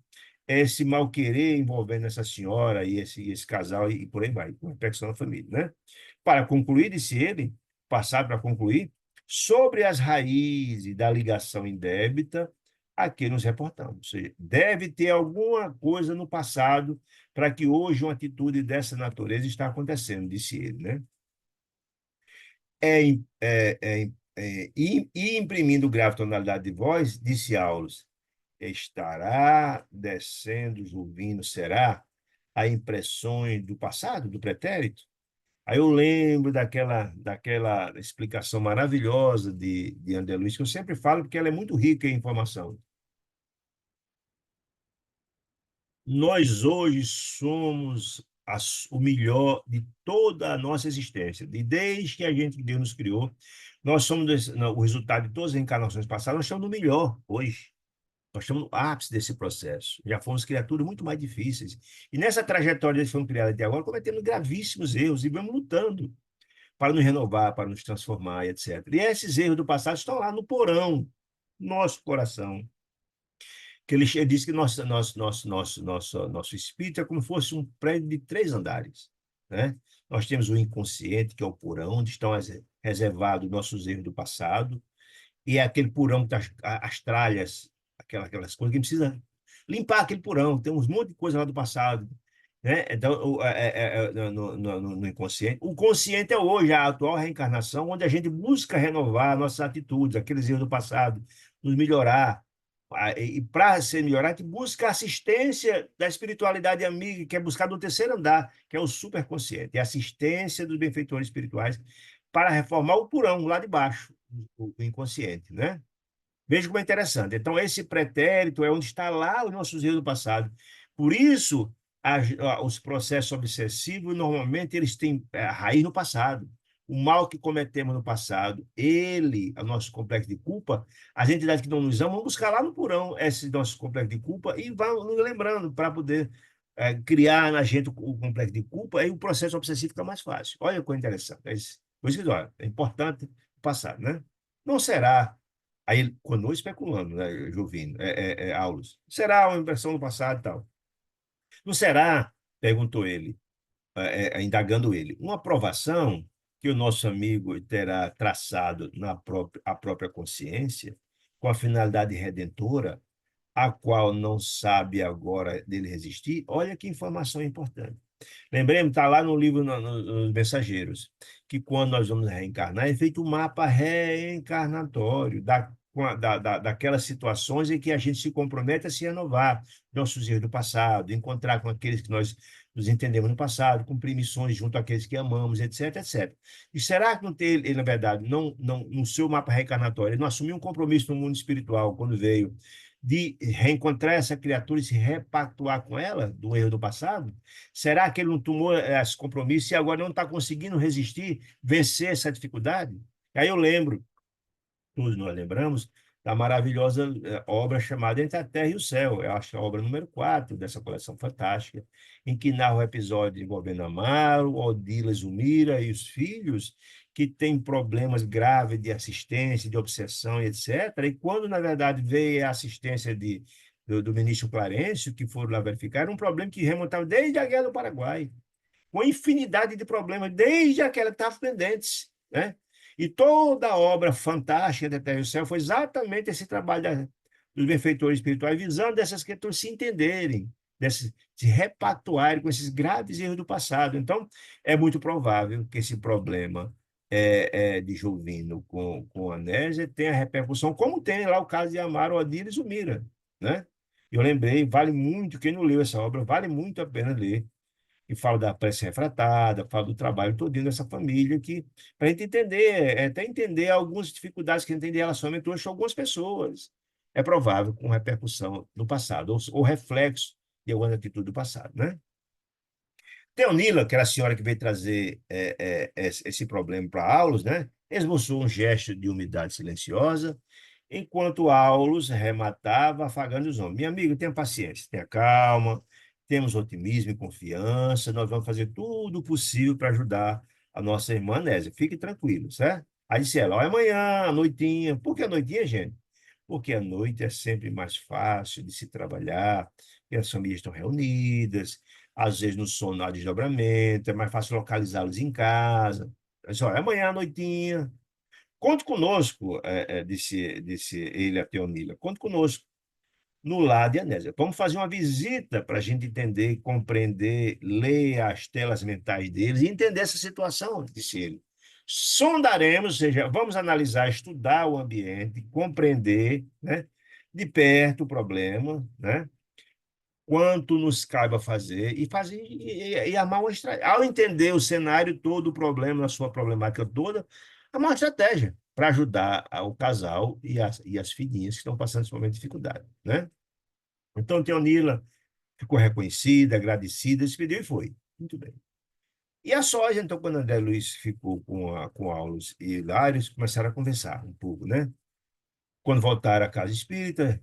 esse mal-querer envolvendo essa senhora e esse casal e por aí vai, uma repercussão na família, né? Para concluir, disse ele, passado para concluir, sobre as raízes da ligação indébita, aqui nos reportamos. Ou seja, deve ter alguma coisa no passado para que hoje uma atitude dessa natureza está acontecendo, disse ele, né? E imprimindo grave tonalidade de voz, disse Aulus, estará descendo, Juvino, será a impressões do passado, do pretérito? Aí eu lembro daquela explicação maravilhosa de André Luiz, que eu sempre falo, porque ela é muito rica em informação. Nós hoje somos o melhor de toda a nossa existência. Desde que a gente, Deus nos criou, nós somos o resultado de todas as encarnações passadas, nós estamos no melhor hoje. Nós estamos no ápice desse processo. Já fomos criaturas muito mais difíceis. E nessa trajetória que fomos criados até agora, cometemos gravíssimos erros e vamos lutando para nos renovar, para nos transformar, etc. E esses erros do passado estão lá no porão, nosso coração. Que ele diz que nosso espírito é como se fosse um prédio de 3 andares, né? Nós temos o inconsciente, que é o porão, onde estão reservados nossos erros do passado, e é aquele porão que tá as tralhas, aquelas coisas que precisa limpar aquele porão. Tem uns monte de coisa lá do passado, né? Então, no inconsciente. O consciente é hoje, a atual reencarnação, onde a gente busca renovar nossas atitudes, aqueles erros do passado, nos melhorar. E para se melhorar, a gente busca a assistência da espiritualidade amiga, que é buscar no terceiro andar, que é o superconsciente, e assistência dos benfeitores espirituais para reformar o porão lá de baixo, o inconsciente, né? Veja como é interessante. Então, esse pretérito é onde está lá os nossos erros do passado. Por isso, os processos obsessivos, normalmente, eles têm a raiz no passado. O mal que cometemos no passado, ele, o nosso complexo de culpa, as entidades que não nos amam, vão buscar lá no porão esse nosso complexo de culpa e vão nos lembrando para poder criar na gente o complexo de culpa, aí o processo obsessivo fica mais fácil. Olha que coisa interessante. Por isso que, olha, é importante o passado, né? Não será. Aí ele continuou especulando, né, Jovino, Aulus. Será uma impressão do passado e tal? Não será, perguntou ele, indagando ele, uma aprovação que o nosso amigo terá traçado a própria consciência, com a finalidade redentora, a qual não sabe agora dele resistir? Olha que informação importante. Lembremos, está lá no livro, nos Mensageiros, que quando nós vamos reencarnar, é feito um mapa reencarnatório daquelas situações em que a gente se compromete a se renovar, nossos erros do passado, encontrar com aqueles que nós nos entendemos no passado, cumprir missões junto àqueles que amamos, etc, etc. E será que não tem, ele, na verdade, no seu mapa reencarnatório, ele não assumiu um compromisso no mundo espiritual quando veio de reencontrar essa criatura e se repactuar com ela, do erro do passado? Será que ele não tomou esse compromisso e agora não está conseguindo resistir, vencer essa dificuldade? Aí eu lembro, todos nós lembramos, da maravilhosa obra chamada Entre a Terra e o Céu. Eu acho que é a obra número 4 dessa coleção fantástica, em que narra o episódio envolvendo Amaro, Odila, Zumira e os filhos, que têm problemas graves de assistência, de obsessão, etc. E quando, na verdade, veio a assistência do ministro Clarencio, que foram lá verificar, era um problema que remontava desde a Guerra do Paraguai, uma infinidade de problemas, desde aquela que estava pendentes, né? E toda a obra fantástica da Terra e do Céu foi exatamente esse trabalho dos benfeitores espirituais, visando essas criaturas se entenderem, se repactuarem com esses graves erros do passado. Então, é muito provável que esse problema de Jovino com Anésia tenha repercussão, como tem lá o caso de Amaro, Odile e Zumira, né? Eu lembrei, vale muito, quem não leu essa obra, vale muito a pena ler, que fala da prece refratada, fala do trabalho todo dessa família, que para a gente entender, até entender algumas dificuldades que a gente tem de relacionamento hoje com algumas pessoas. É provável com repercussão no passado, ou reflexo de alguma atitude do passado, né? Teonila, que era a senhora que veio trazer esse problema para Aulus, né? Esboçou um gesto de umidade silenciosa, enquanto Aulus rematava, afagando os homens. Meu amigo, tenha paciência, tenha calma, temos otimismo e confiança, nós vamos fazer tudo o possível para ajudar a nossa irmã Nésia. Fique tranquilo, certo? Aí disse ela, ó, é amanhã, à noitinha. Por que à noitinha, gente? Porque à noite é sempre mais fácil de se trabalhar, porque as famílias estão reunidas, às vezes no sono há desdobramento, é mais fácil localizá-los em casa. Mas, olha, amanhã à noitinha. Conte conosco, disse ele a Teonila, conte conosco no lar de Anésia. Vamos fazer uma visita para a gente entender, compreender, ler as telas mentais deles e entender essa situação, disse ele. Sondaremos, ou seja, vamos analisar, estudar o ambiente, compreender, né, de perto o problema, né? Quanto nos caiba fazer e armar uma estratégia. Ao entender o cenário todo, o problema, a sua problemática toda, armar uma estratégia para ajudar o casal e as filhinhas que estão passando esse momento de dificuldade, né? Então, Teonila ficou reconhecida, agradecida, se despediu e foi. Muito bem. E a soja, então, quando André Luiz ficou com Aulos e Hilário, eles começaram a conversar um pouco, né? Quando voltaram à casa espírita,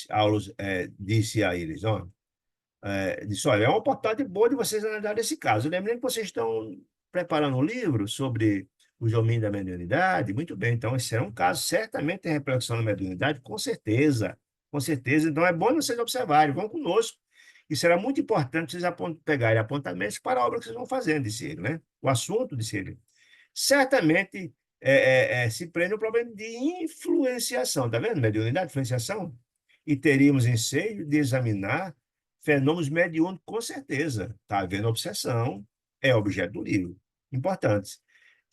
Aulos disse a eles, ó, disse, olha, é uma oportunidade boa de vocês analisarem esse caso. Lembrando que vocês estão preparando um livro sobre os domínios da mediunidade? Muito bem, então esse é um caso certamente tem repercussão na mediunidade, com certeza, com certeza. Então é bom vocês observarem, vão conosco. E será muito importante vocês pegarem apontamentos para a obra que vocês vão fazendo, disse ele, né? O assunto, disse ele. Certamente se prende o problema de influenciação, tá vendo? Mediunidade, influenciação. E teríamos ensejo de examinar fenômenos mediúnicos, com certeza. Está havendo obsessão, é objeto do livro. Importantes.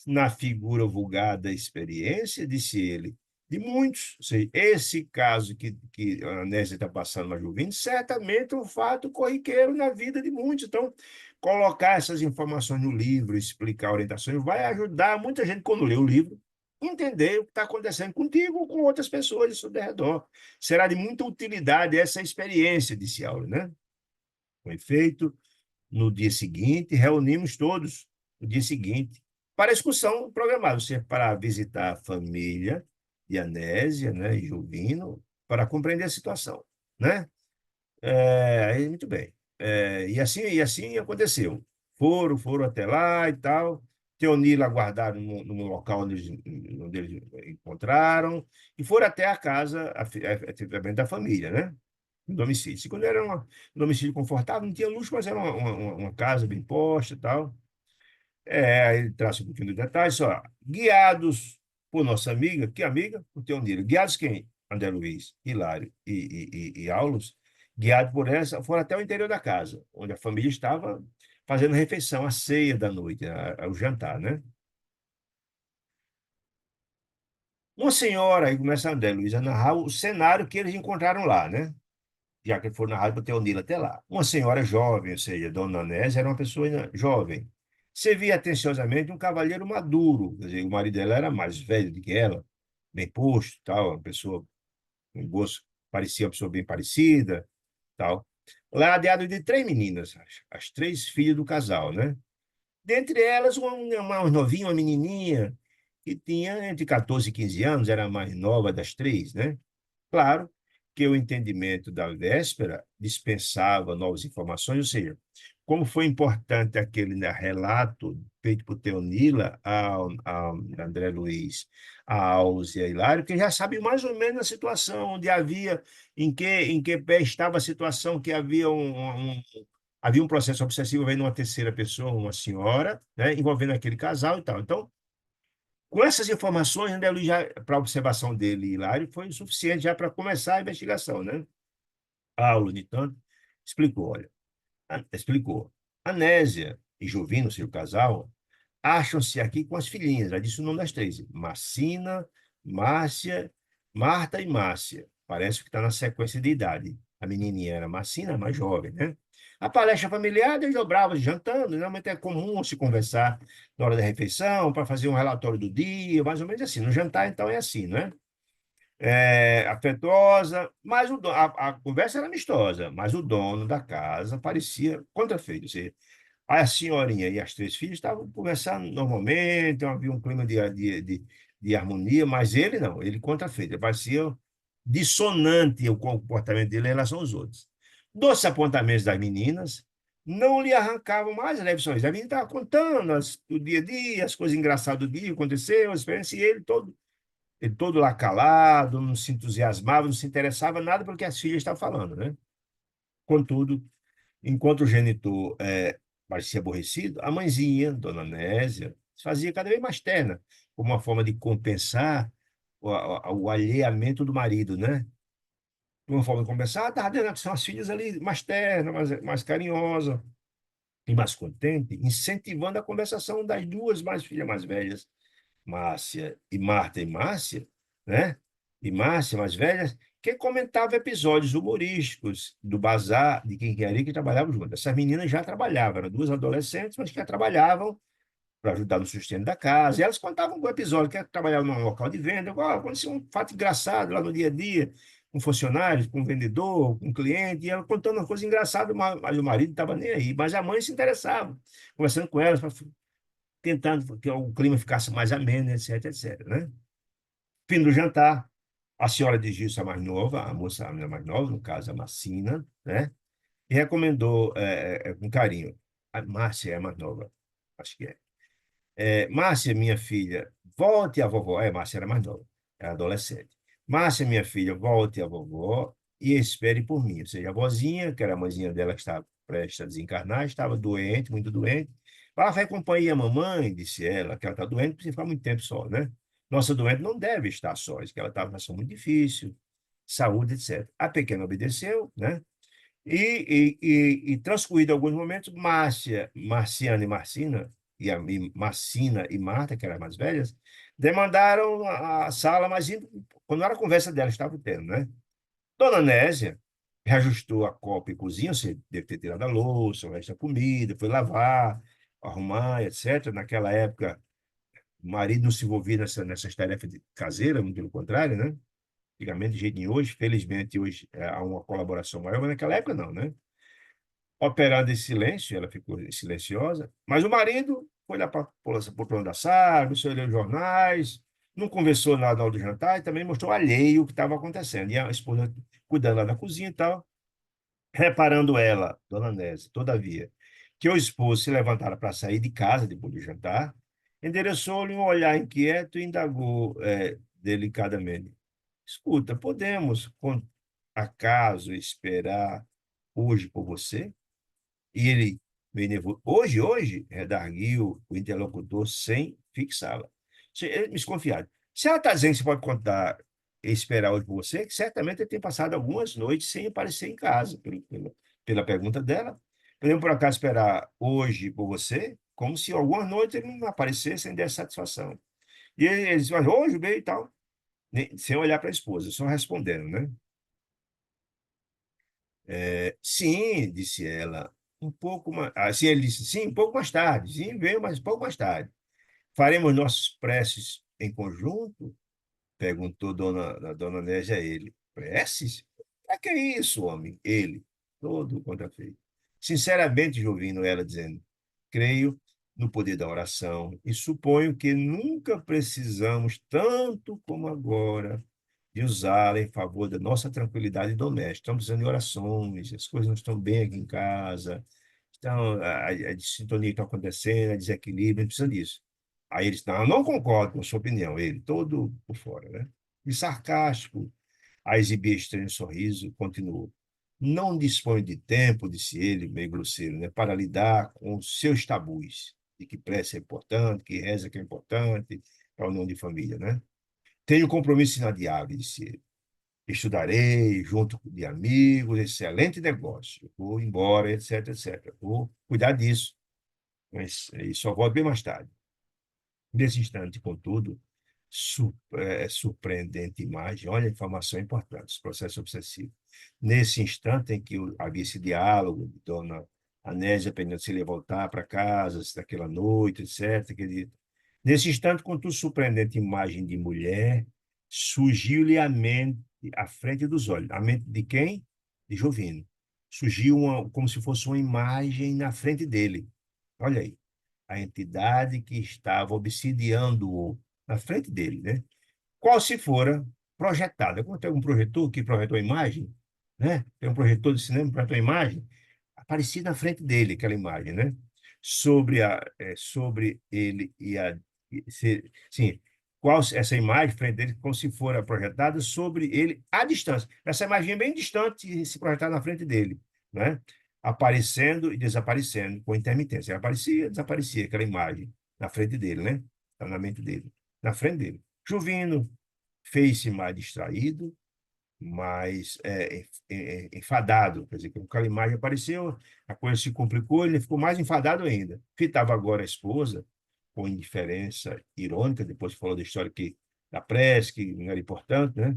Na figura vulgar da experiência, disse ele, de muitos. Ou seja, esse caso que a Nésia está passando na Juvine, certamente é um fato corriqueiro na vida de muitos. Então, colocar essas informações no livro, explicar orientações, vai ajudar muita gente, quando lê o livro, entender o que está acontecendo contigo ou com outras pessoas ao seu redor. Será de muita utilidade essa experiência, disse Aura, né? Foi feito no dia seguinte, reunimos todos no dia seguinte para a excursão programada, ou seja, para visitar a família de Anésia, né, e Juvino, para compreender a situação, né? Muito bem. E assim aconteceu. Foram até lá e tal. Teonila aguardaram no local onde eles encontraram e foram até a casa, efetivamente, da família, né? Um domicílio. Segundo era um domicílio confortável, não tinha luxo, mas era uma casa bem posta e tal. Aí ele traça um pouquinho dos detalhes, só. Guiados por nossa amiga, que amiga? Por Teonila. Guiados quem? André Luiz, Hilário e Aulos, guiados por essa, foram até o interior da casa, onde a família estava fazendo a refeição, a ceia da noite, o jantar, né? Uma senhora, aí começa André Luiz a narrar o cenário que eles encontraram lá, né? Já que foram narrados por Teonila até lá. Uma senhora jovem, ou seja, Dona Anésia era uma pessoa jovem. Servia atenciosamente um cavalheiro maduro, quer dizer, o marido dela era mais velho do que ela, bem posto, tal, uma pessoa com gosto, parecia uma pessoa bem parecida, tal. Ladeado de três meninas, as três filhas do casal, né? Dentre elas, uma novinha, uma menininha, que tinha entre 14 e 15 anos, era a mais nova das três, né? Claro que o entendimento da véspera dispensava novas informações, ou seja, como foi importante aquele, né, relato feito por Teonila a André Luiz, a Alze e a Hilário, que já sabem mais ou menos a situação, onde havia, em que pé estava a situação, que havia um processo obsessivo vendo uma terceira pessoa, uma senhora, né, envolvendo aquele casal e tal. Então, com essas informações, André Luiz, para a observação dele e Hilário, foi o suficiente já para começar a investigação, né? Paulo, de tanto, explicou, olha, explicou. Anésia e Jovino, seu casal, acham-se aqui com as filhinhas, já disse o nome das três, Marcina, Márcia, Marta e Márcia. Parece que está na sequência de idade. A menininha era Marcina, a mais jovem, né? A palestra familiar desdobrava jantando, normalmente é comum se conversar na hora da refeição, para fazer um relatório do dia, mais ou menos assim. No jantar, então, é assim, né? Afetuosa, mas a conversa era amistosa, mas o dono da casa parecia contrafeito. Ou seja, a senhorinha e as três filhas estavam conversando normalmente, havia um clima de harmonia, mas ele não, ele contrafeito, ele parecia dissonante o comportamento dele em relação aos outros. Dos apontamentos das meninas, não lhe arrancavam mais leves sorrisos. A menina estava contando o dia a dia, as coisas engraçadas do dia, aconteceu, a experiência, e ele todo lá calado, não se entusiasmava, não se interessava nada pelo que as filhas estavam falando, né? Contudo, enquanto o genitor parecia aborrecido, a mãezinha, Dona Nésia, se fazia cada vez mais terna, como uma forma de compensar o alheamento do marido, né? Uma forma de compensar, estava dando são as filhas ali mais ternas, mais carinhosas e mais contente, incentivando a conversação das duas filhas mais velhas, Márcia e Marta e Márcia, né? E Márcia, mais velhas, que comentava episódios humorísticos do bazar de quem queria que trabalhavam juntas. Essas meninas já trabalhavam, eram duas adolescentes, mas que já trabalhavam para ajudar no sustento da casa. E elas contavam um episódio, que trabalhavam num local de venda, aconteceu um fato engraçado lá no dia a dia, com funcionários, com vendedor, com cliente, e ela contando uma coisa engraçada, mas o marido estava nem aí. Mas a mãe se interessava, conversando com elas, tentando que o clima ficasse mais ameno, etc, etc, né? Fim do jantar, a senhora dirigiu-se à mais nova, a moça a menina mais nova, no caso a Marcina, né? E recomendou com carinho. A Márcia é a mais nova, acho que é. Márcia, minha filha, volte à vovó. Márcia era mais nova, era adolescente. Márcia, minha filha, volte à vovó e espere por mim. Ou seja, a vozinha, que era a mãezinha dela que estava prestes a desencarnar, estava doente, muito doente. Ela vai acompanhar a mamãe, disse ela, que ela está doente, precisa ficar muito tempo só, né? Nossa doente não deve estar só, que ela estava numa situação muito difícil, saúde, etc. A pequena obedeceu, né? E transcorrido alguns momentos, Márcia, Marciana e Marcina, e Marcina e Marta, que eram mais velhas, demandaram a sala, mas quando era a conversa delas, estava tendo, né? Dona Nésia reajustou a copa e cozinha, você deve ter tirado a louça, o resto da comida, foi lavar, arrumar, etc. Naquela época, o marido não se envolvia nessas tarefas caseiras, muito pelo contrário, né? Antigamente, de jeito nenhum. Hoje, felizmente, hoje há uma colaboração maior, mas naquela época não, né? Operando em silêncio, ela ficou silenciosa, mas o marido foi lá para o plano da sala, começou a ler os jornais, não conversou nada na hora do jantar e também mostrou alheio o que estava acontecendo. E a esposa cuidando lá da cozinha e tal, reparando ela, dona Nésia, todavia, que o esposo se levantara para sair de casa depois do jantar, endereçou-lhe um olhar inquieto e indagou delicadamente: Escuta, podemos, com acaso, esperar hoje por você? E ele, meio nervoso, hoje, redarguiu o interlocutor sem fixá-la. Ele desconfiado. Se ela está dizendo que você pode contar e esperar hoje por você, que certamente ele tem passado algumas noites sem aparecer em casa, pela pergunta dela. Podemos, por acaso, esperar hoje por você, como se alguma noite ele não aparecesse sem dar satisfação. E ele disse, mas hoje veio e tal, sem olhar para a esposa, só respondendo, né? Sim, disse ela, um pouco mais. Assim ele disse, sim, um pouco mais tarde. Sim, veio, mas um pouco mais tarde. Faremos nossos preces em conjunto? Perguntou a dona Négia a ele. Preces? Para que isso, homem? Ele, todo contrafeito. Sinceramente, Jovino, ela dizendo, creio no poder da oração e suponho que nunca precisamos tanto como agora de usá-la em favor da nossa tranquilidade doméstica. Estamos precisando de orações, as coisas não estão bem aqui em casa, então, a sintonia que está acontecendo, a desequilíbrio, a gente precisa disso. Aí ele disse, não, eu não concordo com a sua opinião, ele, todo por fora, né? E sarcástico, a exibir estranho sorriso, continuou. Não disponho de tempo, disse ele, meio grosseiro, né, para lidar com os seus tabus, de que prece é importante, que reza que é importante, para a união de família, né? Tenho compromisso inadiável, disse ele. Estudarei junto de amigos, excelente negócio. Vou embora, etc, etc. Vou cuidar disso, mas só volto bem mais tarde. Nesse instante, contudo, surpreendente imagem, olha a informação importante, esse processo obsessivo. Nesse instante em que havia esse diálogo de Dona Anésia pendendo se ele ia voltar para casa, se daquela noite, etc., nesse instante, contudo, surpreendente imagem de mulher surgiu-lhe à mente, à frente dos olhos. A mente de quem? De Jovino. Surgiu como se fosse uma imagem na frente dele. Olha aí a entidade que estava obsidiando-o na frente dele, né? Qual se fora projetada. Como tem um projetor que projetou a imagem, né? Tem um projetor de cinema que projetou a imagem, aparecia na frente dele aquela imagem, né? Sobre ele sim, qual essa imagem frente dele, como se fora projetada sobre ele à distância. Essa imagem é bem distante e se projetar na frente dele, né? Aparecendo e desaparecendo com intermitência. Aparecia, desaparecia aquela imagem na frente dele, né? Tá na mente dele, na frente dele. Chovendo, fez-se mais distraído, mais enfadado. Quer dizer, quando aquela imagem apareceu, a coisa se complicou, ele ficou mais enfadado ainda. Fitava agora a esposa, com indiferença irônica, depois falou da história da prece, que não era importante, né?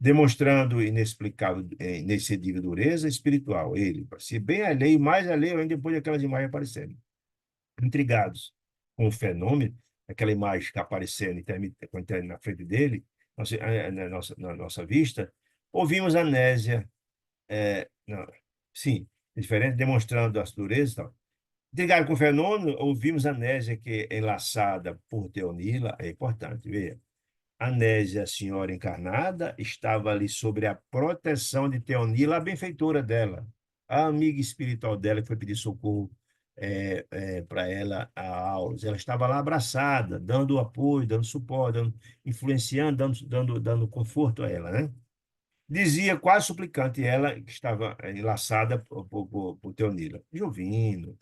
Demonstrando inexplicável, inexcedível dureza espiritual. Ele parecia bem alheio, mais alheio ainda depois daquelas imagens aparecendo. Intrigados com o fenômeno, aquela imagem que está aparecendo na frente dele, na nossa vista, ouvimos a Nésia, não, sim, diferente, demonstrando as durezas e tal. Intrigado com o fenômeno, ouvimos a Nésia que, enlaçada por Teonila, é importante, veja, Anésia, a senhora encarnada, estava ali sobre a proteção de Teonila, a benfeitora dela, a amiga espiritual dela que foi pedir socorro para ela a aulas. Ela estava lá abraçada, dando apoio, dando suporte, influenciando, dando conforto a ela, né? Dizia quase suplicante ela que estava enlaçada por Teonila. Jovino,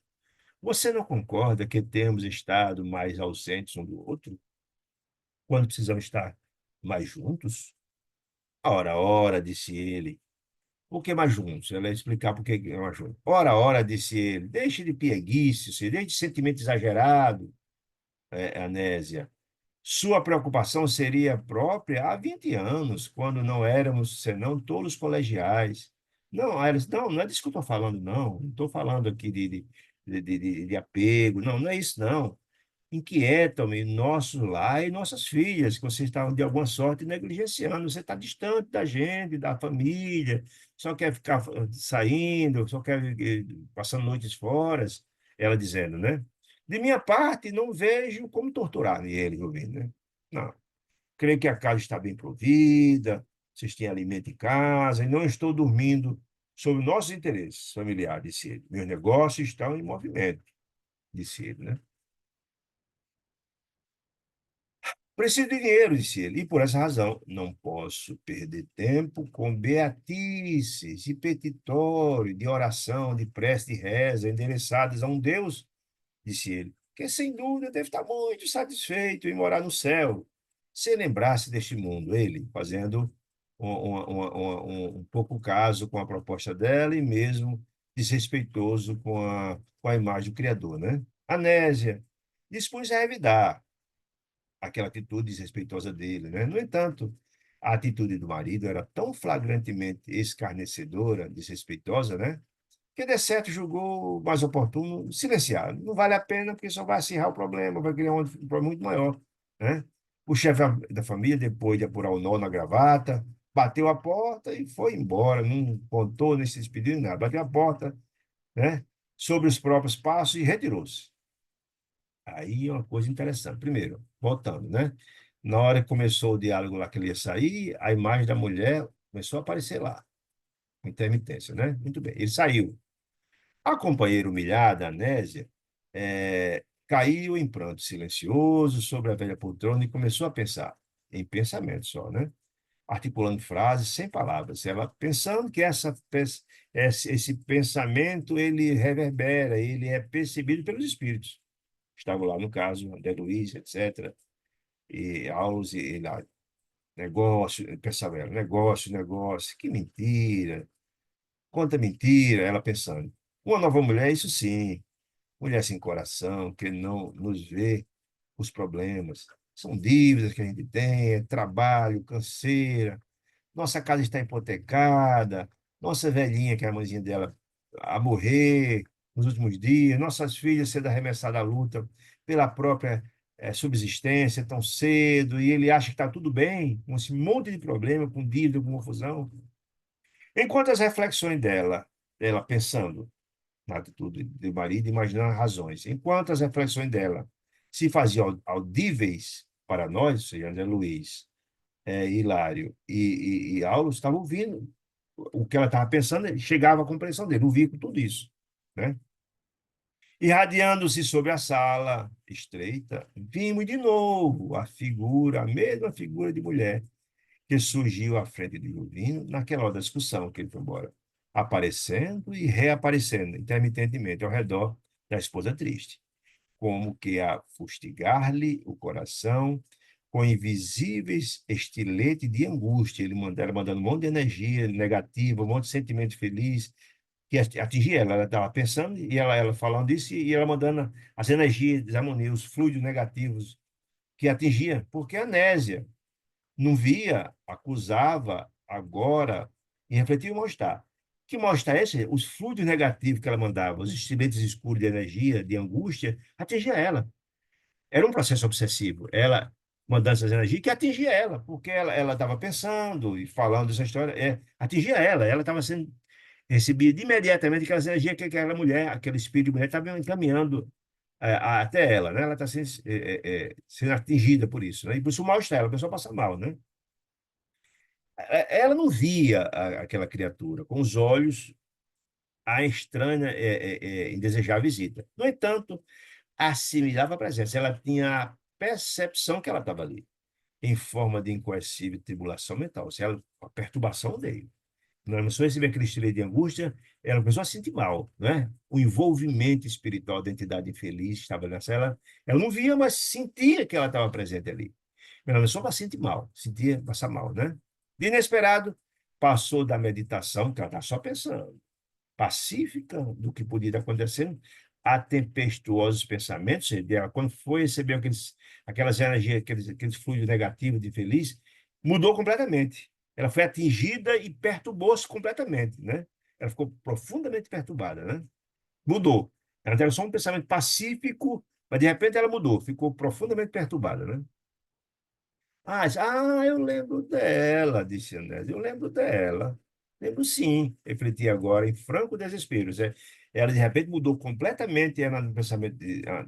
você não concorda que temos estado mais ausentes um do outro, quando precisamos estar mais juntos? Ora, ora, disse ele. Por que mais juntos? Ela ia explicar por que é mais juntos. Ora, ora, disse ele. Deixe de pieguice, deixe de sentimento exagerado, Anésia. Sua preocupação seria própria há 20 anos, quando não éramos senão tolos colegiais. Não, Alice, não, não é disso que eu estou falando, não. Não estou falando aqui de apego. Não, não é isso, não. Inquietam-me nosso lar e nossas filhas, que vocês estavam, de alguma sorte, negligenciando. Você está distante da gente, da família, só quer ficar saindo, só quer passando noites fora, ela dizendo, né? De minha parte, não vejo como torturar ele, ouvindo, né? Não. Creio que a casa está bem provida, vocês têm alimento em casa, e não estou dormindo sobre nossos interesses familiares, disse ele. Meus negócios estão em movimento, disse ele, né? Preciso de dinheiro, disse ele, e por essa razão não posso perder tempo com beatices e petitório de oração, de prece, de reza, endereçadas a um Deus, disse ele, que sem dúvida deve estar muito satisfeito em morar no céu, se lembrasse deste mundo, ele, fazendo um pouco caso com a proposta dela e mesmo desrespeitoso com a imagem do Criador, né? Anésia dispôs a revidar aquela atitude desrespeitosa dele, né? No entanto, a atitude do marido era tão flagrantemente escarnecedora, desrespeitosa, né? Que de certo julgou mais oportuno silenciar. Não vale a pena, porque só vai acirrar o problema, vai criar um problema muito maior, né? O chefe da família, depois de apurar o nó na gravata, bateu a porta e foi embora, não contou, nem se despediu, nem nada. Bateu a porta, né? Sobre os próprios passos e retirou-se. Aí é uma coisa interessante. Primeiro, voltando, né? Na hora que começou o diálogo lá que ele ia sair, a imagem da mulher começou a aparecer lá, com intermitência, né? Muito bem. Ele saiu. A companheira humilhada, Anésia, caiu em pranto silencioso sobre a velha poltrona e começou a pensar, em pensamento só, né? Articulando frases sem palavras. Ela pensando que esse pensamento ele reverbera, ele é percebido pelos espíritos. Estavam lá, no caso, André Luiz, etc. E Alves e lá, negócio, pensava ela, negócio, negócio, que mentira, quanta mentira, ela pensando. Uma nova mulher, isso sim, mulher sem coração, que não nos vê os problemas. São dívidas que a gente tem, é trabalho, canseira, nossa casa está hipotecada, nossa velhinha, que é a mãezinha dela, a morrer nos últimos dias, nossas filhas sendo arremessadas à luta pela própria subsistência tão cedo, e ele acha que está tudo bem, com esse monte de problema, com dívida, com confusão. Enquanto as reflexões dela, ela pensando na atitude do marido, imaginando as razões, enquanto as reflexões dela se faziam audíveis para nós, ou seja, André Luiz, Hilário e Aulo estavam ouvindo o que ela estava pensando, chegava à compreensão dele, ouvia com tudo isso, né? Irradiando-se sobre a sala estreita, vimos de novo a mesma figura de mulher que surgiu à frente de Juvino naquela hora da discussão que ele foi embora, aparecendo e reaparecendo intermitentemente ao redor da esposa triste, como que a fustigar-lhe o coração com invisíveis estiletes de angústia. Ela mandando um monte de energia negativa, um monte de sentimento feliz que atingia ela. Ela estava pensando e ela falando isso e ela mandando as energias, desarmonia, os fluidos negativos que atingia, porque a Nésia não via, acusava, agora, e refletia e mostrar. Que mostra esse? Os fluidos negativos que ela mandava, os estiletes escuros de energia, de angústia, atingia ela. Era um processo obsessivo. Ela mandando essas energias que atingia ela, porque ela estava pensando e falando dessa história, atingia ela. Ela estava sendo recebida imediatamente aquelas energias que aquela mulher, aquele espírito de mulher estava encaminhando até ela, né? Ela está sendo atingida por isso, né? E por isso o mal-estar, a pessoa passa mal, né? Ela não via aquela criatura com os olhos a estranha indesejável visita. No entanto, assimilava a presença. Ela tinha a percepção que ela estava ali, em forma de incoercível tribulação mental. Ou seja, a perturbação veio. Não começou a receber aquele estilo de angústia, ela começou a se sentir mal, né? O envolvimento espiritual da entidade infeliz estava nessa. Ela não via, mas sentia que ela estava presente ali. Ela começou a se sentir mal, sentia passar mal, né? De inesperado, passou da meditação, que ela estava só pensando, pacífica do que podia estar acontecendo, a tempestuosos pensamentos, ou seja, ela, quando foi receber aquelas energias, aqueles fluidos negativos de feliz, mudou completamente. Ela foi atingida e perturbou-se completamente, né? Ela ficou profundamente perturbada, né? Mudou. Ela teve só um pensamento pacífico, mas de repente ela mudou, ficou profundamente perturbada, né? Eu lembro dela, disse André. Eu lembro dela. Lembro sim, refleti agora, em franco desespero. Ela, de repente, mudou completamente, ela no pensamento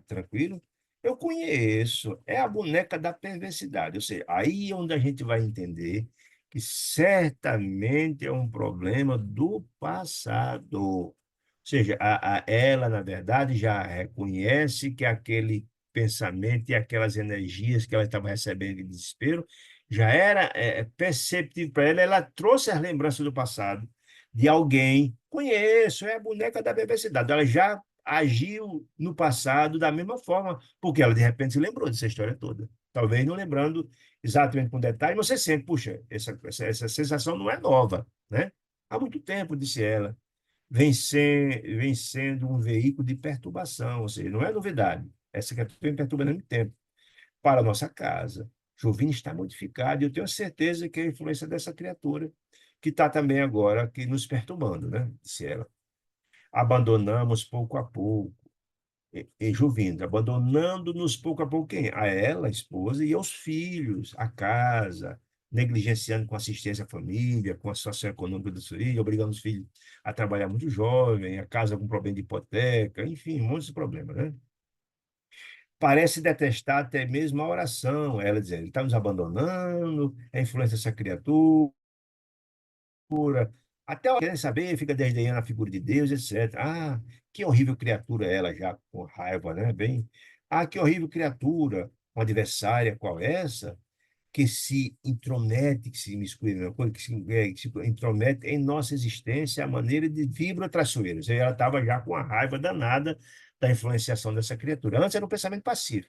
tranquilo. Eu conheço, é a boneca da perversidade. Ou seja, aí é onde a gente vai entender que certamente é um problema do passado. Ou seja, ela, na verdade, já reconhece que aquele pensamento e aquelas energias que ela estava recebendo de desespero, já era perceptível para ela. Ela trouxe as lembranças do passado de alguém. Conheço, é a boneca da perversidade. Ela já agiu no passado da mesma forma, porque ela de repente se lembrou dessa história toda. Talvez não lembrando exatamente com detalhe, mas você sente, puxa, essa sensação não é nova, né? Há muito tempo, disse ela, vem sendo um veículo de perturbação, ou seja, não é novidade. Essa criatura vem perturbando há muito tempo para a nossa casa. Jovim está modificado, e eu tenho certeza que é a influência dessa criatura que está também agora aqui nos perturbando, né? Disse ela. Abandonamos pouco a pouco, Juvinda, abandonando-nos pouco a pouco quem? A ela, a esposa, e aos filhos, a casa, negligenciando com assistência à família, com a situação econômica dos filhos, obrigando os filhos a trabalhar muito jovem, a casa com problema de hipoteca, enfim, um monte de problemas, né? Parece detestar até mesmo a oração, ela dizendo, ele está nos abandonando, é a influência dessa criatura, até querem saber, fica desdenhando a figura de Deus, etc. Que horrível criatura ela já, com raiva, né? Bem, que horrível criatura, uma adversária qual é essa? Que se intromete, que se miscui, na coisa, que se intromete em nossa existência, a maneira de vibra traiçoeiros. Ela estava já com a raiva danada da influenciação dessa criatura. Antes era um pensamento passivo.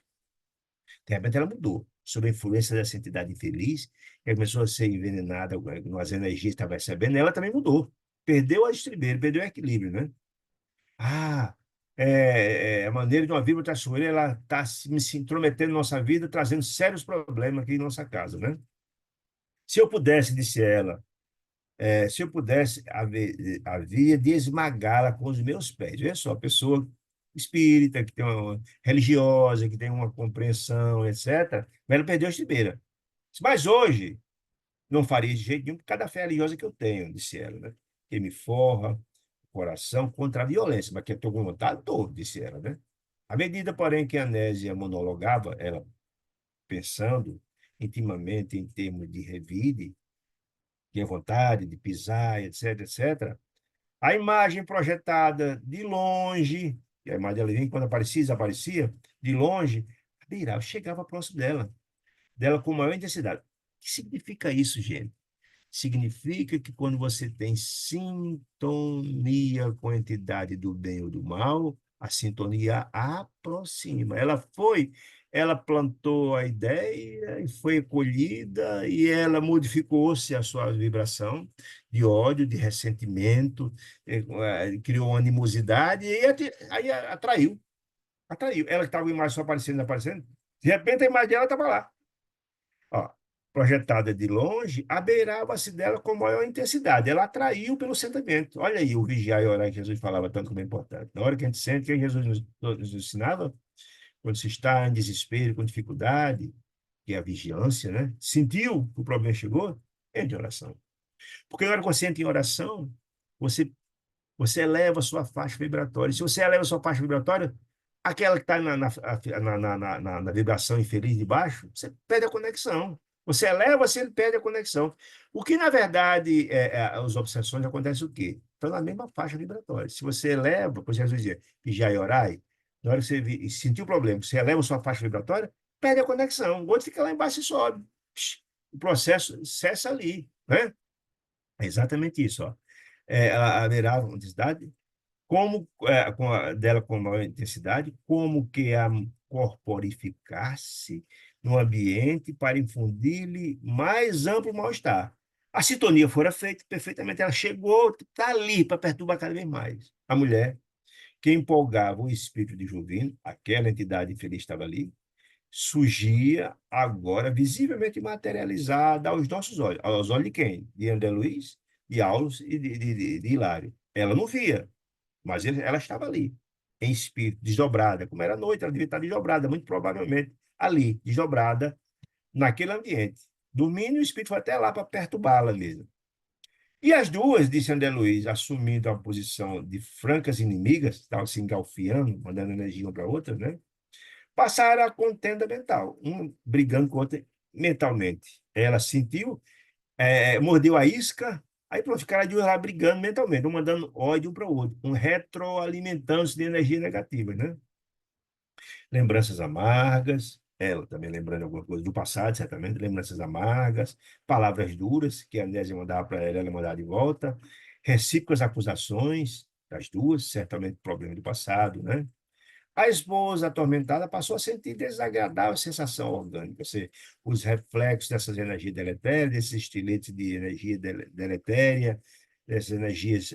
De repente ela mudou, sob a influência dessa entidade infeliz, que começou a ser envenenada com as energias que estava recebendo, ela também mudou. Perdeu a estribeira, perdeu o equilíbrio, né? Ah, a maneira de uma vibra traiçoeira, ela está se intrometendo na nossa vida, trazendo sérios problemas aqui em nossa casa, né? Se eu pudesse, disse ela, se eu pudesse, havia de esmagá-la com os meus pés. Veja só, a pessoa espírita, que tem uma religiosa, que tem uma compreensão, etc., mas ela perdeu a estribeira. Mas hoje, não faria de jeito nenhum por causa da fé religiosa que eu tenho, disse ela, né? Que me forra o coração contra a violência, mas que eu estou com vontade, estou, disse ela, né? À medida, porém, que a Nésia monologava, ela pensando intimamente em termos de revide, tinha vontade de pisar, etc, etc. A imagem projetada de longe, e a imagem dela vinha quando aparecia, desaparecia, de longe, beirava, chegava próximo dela com maior intensidade. O que significa isso, gente? Significa que quando você tem sintonia com a entidade do bem ou do mal, a sintonia aproxima. Ela plantou a ideia e foi acolhida, e ela modificou-se a sua vibração de ódio, de ressentimento, criou animosidade, e aí atraiu. Atraiu. Ela que estava a imagem só aparecendo, aparecendo, de repente a imagem dela estava lá. Ó, projetada de longe, abeirava-se dela com maior intensidade. Ela atraiu pelo sentimento. Olha aí o vigiar e orar que Jesus falava tanto como é importante. Na hora que a gente sente, que Jesus nos ensinava, quando se está em desespero, com dificuldade, que é a vigilância, né? Sentiu que o problema chegou? Entre em oração. Porque na hora que você entra em oração, você, você eleva a sua faixa vibratória. Se você eleva a sua faixa vibratória, aquela que está na vibração infeliz de baixo, você perde a conexão. Você eleva, você perde a conexão. O que, na verdade, as obsessões acontecem o quê? Estão na mesma faixa vibratória. Se você eleva, por Jesus dizia, vigiai e orai, na hora que você sentir o problema, você eleva a sua faixa vibratória, perde a conexão. O outro fica lá embaixo e sobe. O processo cessa ali, né? É exatamente isso, ó. Haverá uma intensidade, como dela com maior intensidade, como que a corporificar-se no ambiente para infundir-lhe mais amplo mal-estar. A sintonia fora feita perfeitamente, ela chegou, está ali para perturbar cada vez mais. A mulher, que empolgava o espírito de Jovino, aquela entidade infeliz estava ali, surgia agora visivelmente materializada aos nossos olhos. Aos olhos de quem? De André Luiz, de Aulos e de Hilário. Ela não via, mas ela estava ali, em espírito, desdobrada. Como era noite, ela devia estar desdobrada, muito provavelmente ali, desdobrada, naquele ambiente. Dormindo, o espírito foi até lá para perturbá-la mesmo. E as duas, disse André Luiz, assumindo a posição de francas inimigas, estavam se engalfiando, mandando energia uma para a outra, né? Passaram a contenda mental, um brigando com o outro mentalmente. Ela sentiu, mordeu a isca, aí pronto, ficaram de lá brigando mentalmente, um mandando ódio um para o outro, um retroalimentando-se de energia negativa, né? Lembranças amargas, ela também lembrando alguma coisa do passado, certamente, lembranças amargas, palavras duras que a Nésia mandava para ela, ela mandava de volta, recíprocas acusações das duas, certamente problema do passado, né? A esposa atormentada passou a sentir desagradável sensação orgânica, ou seja, os reflexos dessas energias deletérias, desses estiletes de energia deletéria, dessas energias,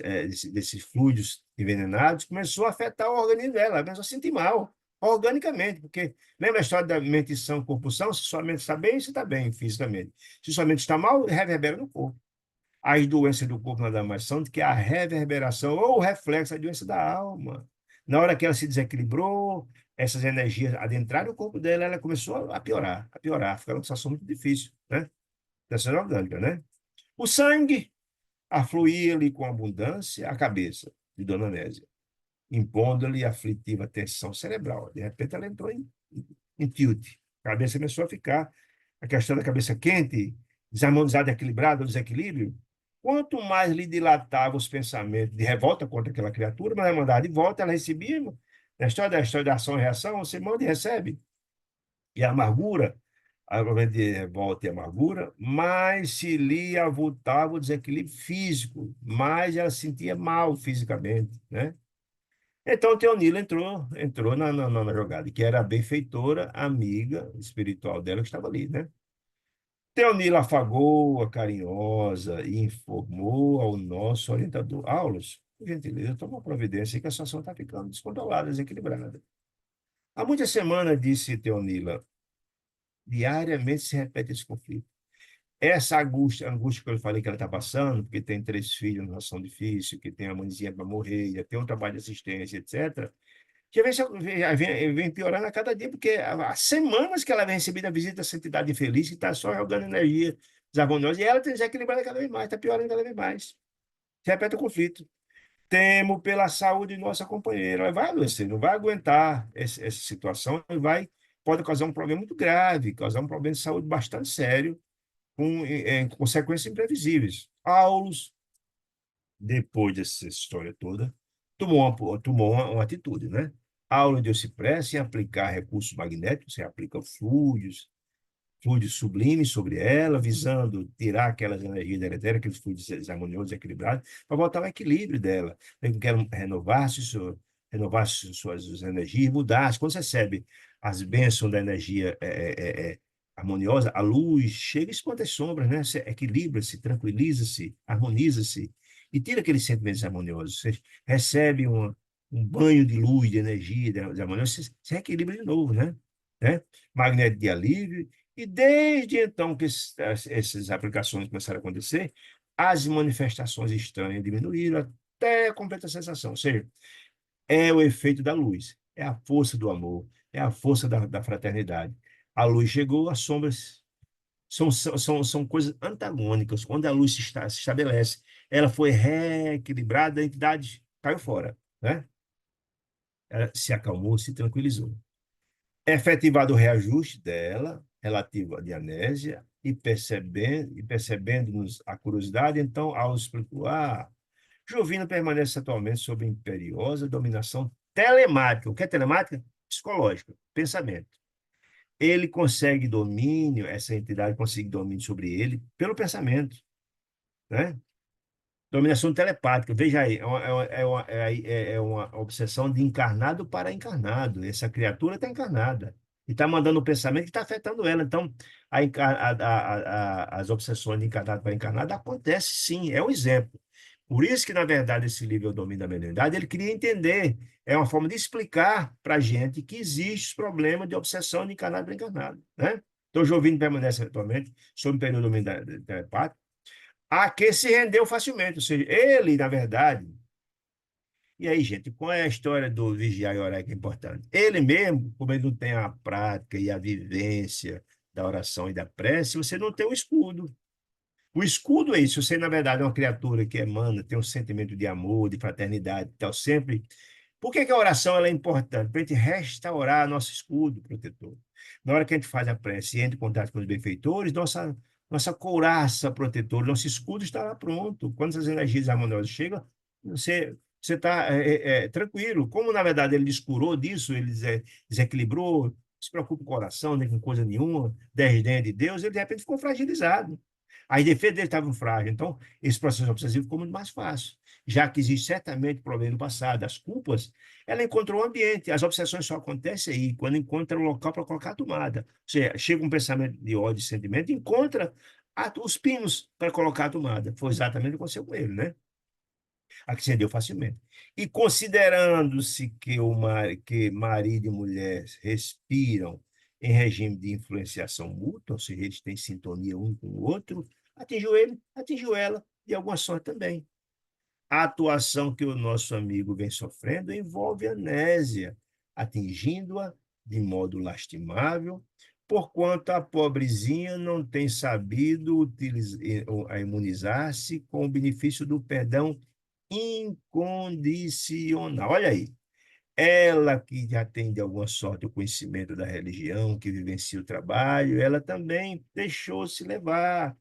desses fluidos envenenados, começou a afetar o organismo dela, ela começou a sentir mal, organicamente, porque lembra a história da mente-sã, corpo-são? Se sua mente está bem, você está bem fisicamente. Se sua mente está mal, reverbera no corpo. As doenças do corpo nada mais são do que a reverberação ou o reflexo da doença da alma. Na hora que ela se desequilibrou, essas energias adentraram o corpo dela, ela começou a piorar, ficar uma situação muito difícil, né? Dessa orgânica, né? O sangue afluía-lhe com abundância à cabeça de Dona Nésia, impondo-lhe aflitiva tensão cerebral. De repente, ela entrou em tilt. A cabeça começou a ficar, a questão da cabeça quente, desarmonizada, equilibrada, o desequilíbrio. Quanto mais lhe dilatava os pensamentos de revolta contra aquela criatura, mas ela mandava de volta, ela recebia. Na história da ação e reação, você manda e recebe. E a amargura, a de revolta e amargura, mais se lhe avultava o desequilíbrio físico, mais ela se sentia mal fisicamente, né? Então, Teonila entrou na jogada, que era a benfeitora, amiga espiritual dela que estava ali, né? Teonila afagou-a, carinhosa, e informou ao nosso orientador. Aulas, por gentileza, toma providência que a situação está ficando descontrolada, desequilibrada. Há muitas semanas, disse Teonila, diariamente se repete esse conflito. Essa angústia que eu falei que ela está passando, porque tem 3 filhos numa situação difícil, que tem a mãezinha para morrer, já tem um trabalho de assistência, etc., que vem piorando a cada dia, porque há semanas que ela vem recebendo a visita dessa entidade infeliz, que está só jogando energia desarmoniosa, e ela está desequilibrada cada vez mais, está piorando cada vez mais. Se repete o conflito. Temo pela saúde de nossa companheira. Ela vai adoecer, não vai aguentar essa situação, e pode causar um problema muito grave, causar um problema de saúde bastante sério, com consequências imprevisíveis. Aulos, depois dessa história toda, tomou uma atitude, né? A aula deu-se pressa em aplicar recursos magnéticos, você aplica fluidos sublimes sobre ela, visando tirar aquelas energias deletérias, aqueles fluidos desarmoniosos, desequilibrados, para voltar ao equilíbrio dela. Quero renovar-se suas energias, mudar. Quando você recebe as bênçãos da energia harmoniosa, a luz chega e espanta as sombras, né? Você equilibra-se, tranquiliza-se, harmoniza-se e tira aqueles sentimentos harmoniosos. Você recebe um banho de luz, de energia, de harmonia, você equilibra de novo, né? Magnético de alívio. E desde então que essas aplicações começaram a acontecer, as manifestações estranhas diminuíram até a completa sensação. Ou seja, é o efeito da luz, é a força do amor, é a força da fraternidade. A luz chegou, as sombras são coisas antagônicas. Quando a luz se estabelece, ela foi reequilibrada, a entidade caiu fora, né? Ela se acalmou, se tranquilizou. Efetivado o reajuste dela, relativo à Dianésia, e percebendo-nos a curiosidade, então, ao explicar, Jovino permanece atualmente sob imperiosa dominação telemática. O que é telemática? Psicológica, pensamento. Ele consegue domínio, essa entidade consegue domínio sobre ele pelo pensamento, né? Dominação telepática. Veja aí, é uma obsessão de encarnado para encarnado. Essa criatura está encarnada e está mandando o pensamento que está afetando ela. Então, as obsessões de encarnado para encarnado acontecem sim, é um exemplo. Por isso que, na verdade, esse livro, O Domínio da Mediunidade, ele queria entender, é uma forma de explicar para a gente que existe os problemas de obsessão de encarnado para encarnado, né? Então, o Jovino permanece atualmente sob o período do domínio telepático, a que se rendeu facilmente. Ou seja, ele, na verdade. E aí, gente, qual é a história do vigiar e orar que é importante? Ele mesmo, como ele não tem a prática e a vivência da oração e da prece, você não tem o escudo. O escudo é isso. Você, na verdade, é uma criatura que emana, tem um sentimento de amor, de fraternidade, e tal, sempre. Por que que a oração ela é importante? Para a gente restaurar nosso escudo protetor. Na hora que a gente faz a prece e entra em contato com os benfeitores, nossa couraça protetora, nosso escudo estará pronto. Quando essas energias harmoniosas chegam, você está tranquilo. Como, na verdade, ele descurou disso, ele desequilibrou, não se preocupa com o coração, nem com coisa nenhuma, desdém de Deus, ele, de repente, ficou fragilizado. As defesas dele estavam frágeis. Então, esse processo obsessivo ficou muito mais fácil, já que existe certamente problema no passado. As culpas, ela encontrou o ambiente. As obsessões só acontecem aí, quando encontra o local para colocar a tomada. Ou seja, chega um pensamento de ódio e sentimento, encontra os pinos para colocar a tomada. Foi exatamente o que aconteceu com ele, né? Acendeu facilmente. E considerando-se que marido e mulher respiram em regime de influenciação mútua, ou seja, eles têm sintonia um com o outro, atingiu ele, atingiu ela, de alguma sorte também. A atuação que o nosso amigo vem sofrendo envolve amnésia, atingindo-a de modo lastimável, porquanto a pobrezinha não tem sabido imunizar-se com o benefício do perdão incondicional. Olha aí, ela que já tem de alguma sorte o conhecimento da religião, que vivencia o trabalho, ela também deixou-se levar.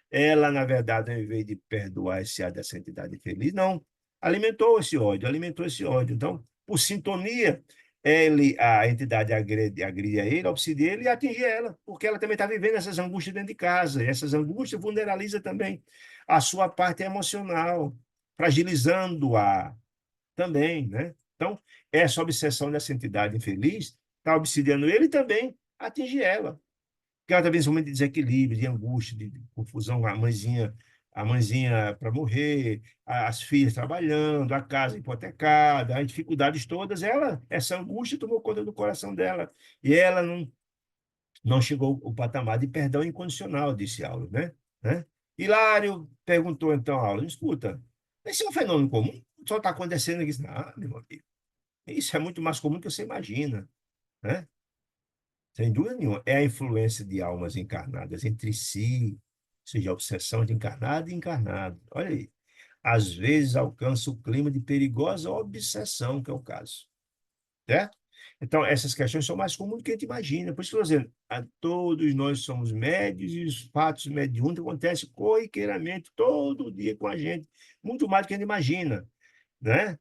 Ela, na verdade, ao invés de perdoar esse ar dessa entidade feliz, não, alimentou esse ódio, alimentou esse ódio. Então, por sintonia, a entidade agride a ele, obsidia ele e atinge ela, porque ela também está vivendo essas angústias dentro de casa, e essas angústias vulneralizam também a sua parte emocional, fragilizando-a também, né? Então, essa obsessão dessa entidade infeliz está obsidiando ele e também atinge ela. Porque ela também tem um momento de desequilíbrio, de angústia, de confusão, a mãezinha para morrer, as filhas trabalhando, a casa hipotecada, as dificuldades todas, essa angústia tomou conta do coração dela. E ela não chegou ao patamar de perdão incondicional, disse Aulo, né? Né? Hilário perguntou então a Aulo, escuta, esse é um fenômeno comum? Só está acontecendo aqui? Ah, meu amigo, isso é muito mais comum do que você imagina, né? Sem dúvida nenhuma, é a influência de almas encarnadas entre si, ou seja, a obsessão de encarnado e encarnado. Olha aí. Às vezes alcança o clima de perigosa obsessão, que é o caso. Certo? Então, essas questões são mais comuns do que a gente imagina. Por isso que eu estou dizendo, todos nós somos médios e os fatos mediúnicos acontecem corriqueiramente, todo dia com a gente, muito mais do que a gente imagina, né?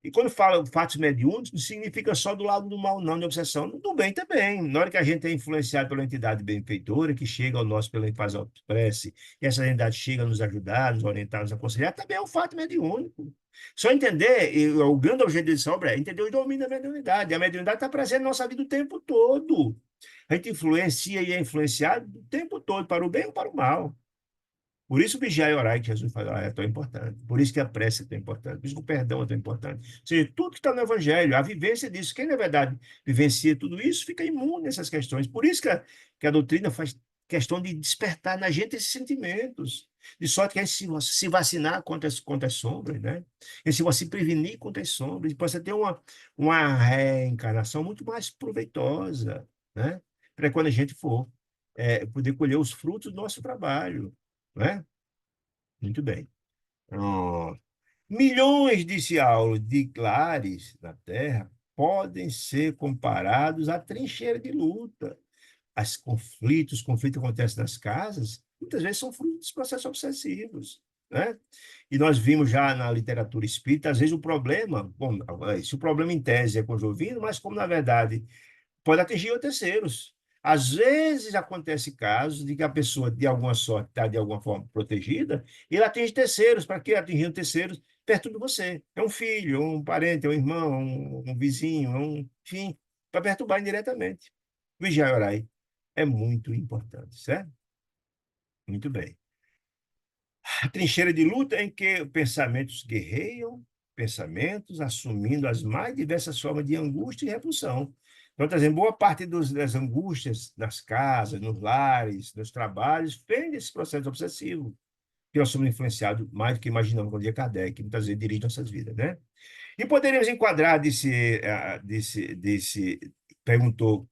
E quando fala fatos mediúnicos, não significa só do lado do mal, não, de obsessão, do bem também. Na hora que a gente é influenciado pela entidade benfeitora, que chega ao nosso pela faz a prece, e essa entidade chega a nos ajudar, nos orientar, nos aconselhar, também é um fato mediúnico. Só entender, e o grande objetivo dessa obra é entender o domínio da mediunidade. A mediunidade está presente na nossa vida o tempo todo. A gente influencia e é influenciado o tempo todo, para o bem ou para o mal. Por isso o vigiar e orar que Jesus fala é tão importante. Por isso que a prece é tão importante. Por isso que o perdão é tão importante. Ou seja, tudo que está no Evangelho, a vivência disso. Quem, na verdade, vivencia tudo isso, fica imune a essas questões. Por isso que a doutrina faz questão de despertar na gente esses sentimentos. De sorte que a gente se vacinar contra as sombras, né? E se prevenir contra as sombras. E possa ter uma reencarnação muito mais proveitosa, né? Para quando a gente for poder colher os frutos do nosso trabalho, né? Muito bem. Ó, milhões, disse Aulo, de lares na Terra podem ser comparados à trincheira de luta. os conflitos que acontecem nas casas, muitas vezes são fruto dos processos obsessivos, né? E nós vimos já na literatura espírita, às vezes o problema, bom, se o problema em tese é com o Jovino, mas como na verdade pode atingir terceiros. Às vezes acontece casos de que a pessoa, de alguma sorte, está de alguma forma protegida, e ela atinge terceiros. Para que atingindo terceiros perto de você? É um filho, um parente, é um irmão, um vizinho, enfim, para perturbar indiretamente. Vigiar e orar é muito importante, certo? Muito bem. A trincheira de luta em que pensamentos guerreiam, pensamentos assumindo as mais diversas formas de angústia e repulsão. Então, por exemplo, boa parte das angústias nas casas, nos lares, nos trabalhos, vem desse processo obsessivo, que nós somos influenciados mais do que imaginamos com o dia Kardec, que muitas vezes dirige nossas vidas, né? E poderíamos enquadrar perguntou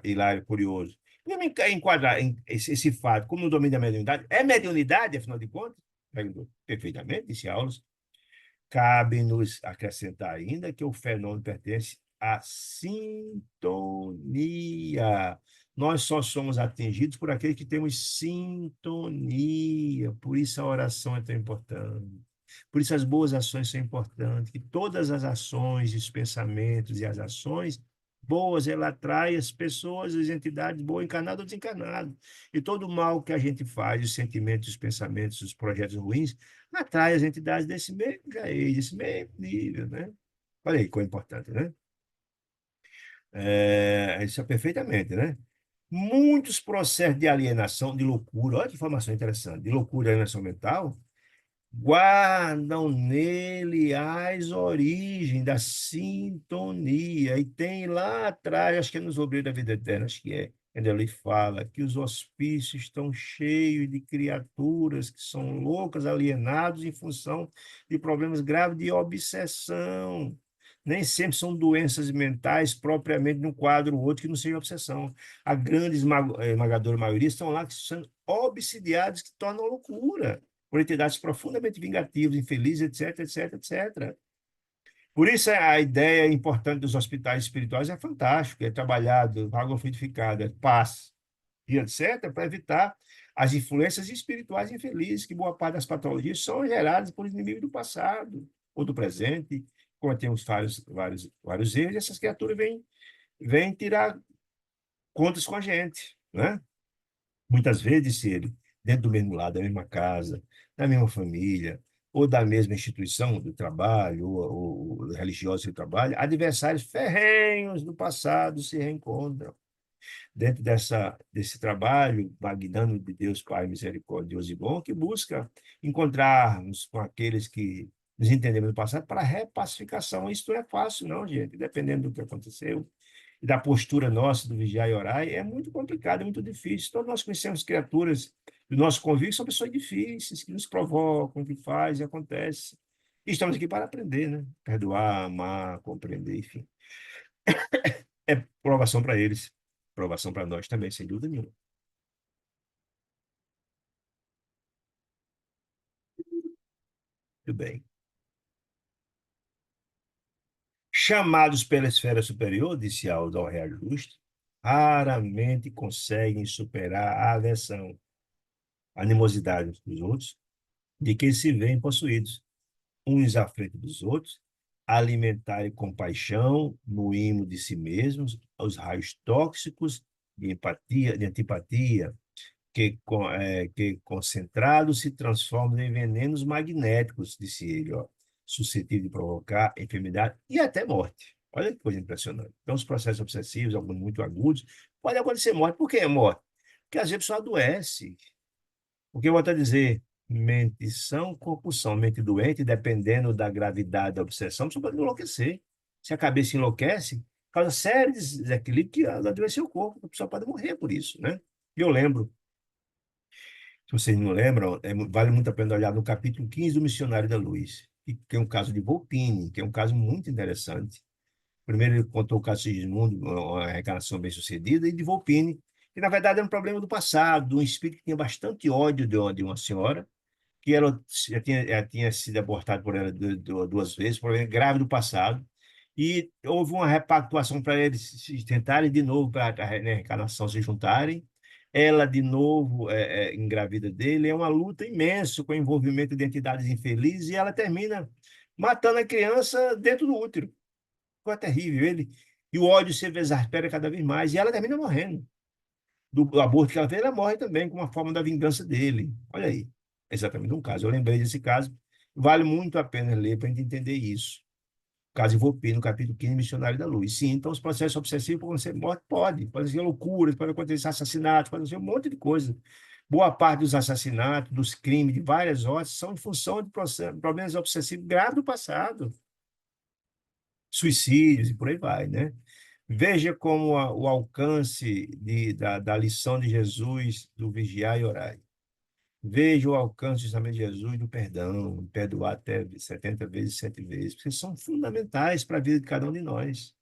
Hilário Curioso, podemos enquadrar esse fato como no domínio da mediunidade? É mediunidade, afinal de contas? Perguntou. Perfeitamente, disse Aulas. Cabe-nos acrescentar ainda que o fenômeno pertence à sintonia. Nós só somos atingidos por aqueles que temos sintonia. Por isso a oração é tão importante. Por isso as boas ações são importantes. Que todas as ações, os pensamentos e as ações boas, ela atrai as pessoas, as entidades boas, encarnadas ou desencarnadas. E todo o mal que a gente faz, os sentimentos, os pensamentos, os projetos ruins, atrai as entidades desse mesmo jeito, desse mesmo nível, né? Olha aí, coisa importante, né? Isso é perfeitamente, né? Muitos processos de alienação, de loucura, olha que informação interessante, de loucura e alienação mental, guardam nele as origens da sintonia. E tem lá atrás, acho que é nos Obreiros da Vida Eterna, acho que é, onde ele fala que os hospícios estão cheios de criaturas que são loucas, alienados em função de problemas graves de obsessão. Nem sempre são doenças mentais propriamente num quadro ou outro que não seja obsessão. A grande esmagadora maioria estão lá que são obsidiados, que tornam loucura por entidades profundamente vingativas, infelizes, etc, etc, etc. Por isso, a ideia importante dos hospitais espirituais é fantástica, é trabalhado, água fluidificada, paz, e etc., para evitar as influências espirituais infelizes, que boa parte das patologias são geradas por inimigos do passado ou do presente, cometemos vários erros, e essas criaturas vêm tirar contas com a gente, né? Muitas vezes, se ele, dentro do mesmo lado, da mesma casa, da mesma família, ou da mesma instituição do trabalho, ou religiosa do trabalho, adversários ferrenhos do passado se reencontram. Dentro desse trabalho magnânimo de Deus Pai misericordioso e bom, que busca encontrarmos com aqueles que nos entendemos no passado para repacificação. Isso não é fácil, não, gente, dependendo do que aconteceu e da postura nossa do vigiar e orar, é muito complicado, é muito difícil. Todos nós conhecemos criaturas do nosso convívio, são pessoas difíceis, que nos provocam, que fazem, acontece. E estamos aqui para aprender, né? Perdoar, amar, compreender, enfim. É provação para eles, provação para nós também, sem dúvida nenhuma. Muito bem. Chamados pela esfera superior, disse Aldo ao reajuste, raramente conseguem superar a aversão, a animosidade dos outros, de que se veem possuídos, uns à frente dos outros, alimentarem compaixão no imo de si mesmos, os raios tóxicos de empatia, de antipatia, que concentrados se transformam em venenos magnéticos, disse ele, ó, suscetível de provocar enfermidade e até morte. Olha que coisa impressionante. Então, os processos obsessivos, alguns muito agudos, pode acontecer morte. Por que é morte? Porque às vezes a pessoa adoece. Porque eu vou até dizer, mente sã, corpo são, mente doente, dependendo da gravidade da obsessão, a pessoa pode enlouquecer. Se a cabeça enlouquece, causa sérios desequilíbrios que adoece o corpo, a pessoa pode morrer por isso, né? E eu lembro, se vocês não lembram, vale muito a pena olhar no capítulo 15 do Missionário da Luz, que é um caso de Volpini, que é um caso muito interessante. Primeiro ele contou o caso de Sigismundo, uma reencarnação bem-sucedida, e de Volpini, que na verdade era um problema do passado, de um espírito que tinha bastante ódio de uma senhora, que ela já tinha sido abortada por ela duas vezes, problema grave do passado, E houve uma repactuação para eles se tentarem de novo para a reencarnação se juntarem. Ela de novo engravida dele. É uma luta imensa com o envolvimento de entidades infelizes e ela termina matando a criança dentro do útero. Foi terrível. E o ódio se exaspera cada vez mais e ela termina morrendo. Do aborto que ela fez, ela morre também com uma forma da vingança dele. Olha aí, exatamente um caso. Eu lembrei desse caso. Vale muito a pena ler para a gente entender isso. Caso Involpi, no capítulo 15, Missionário da Luz. Sim, então os processos obsessivos podem ser morte? Pode ser loucuras, pode acontecer assassinatos, pode ser um monte de coisa. Boa parte dos assassinatos, dos crimes de várias ordens, são em função de problemas obsessivos graves do passado, suicídios e por aí vai, né? Veja como o alcance da lição de Jesus do vigiar e orar. Veja o alcance justamente de Jesus do perdão, perdoar até 70 vezes, 7 vezes, porque são fundamentais para a vida de cada um de nós.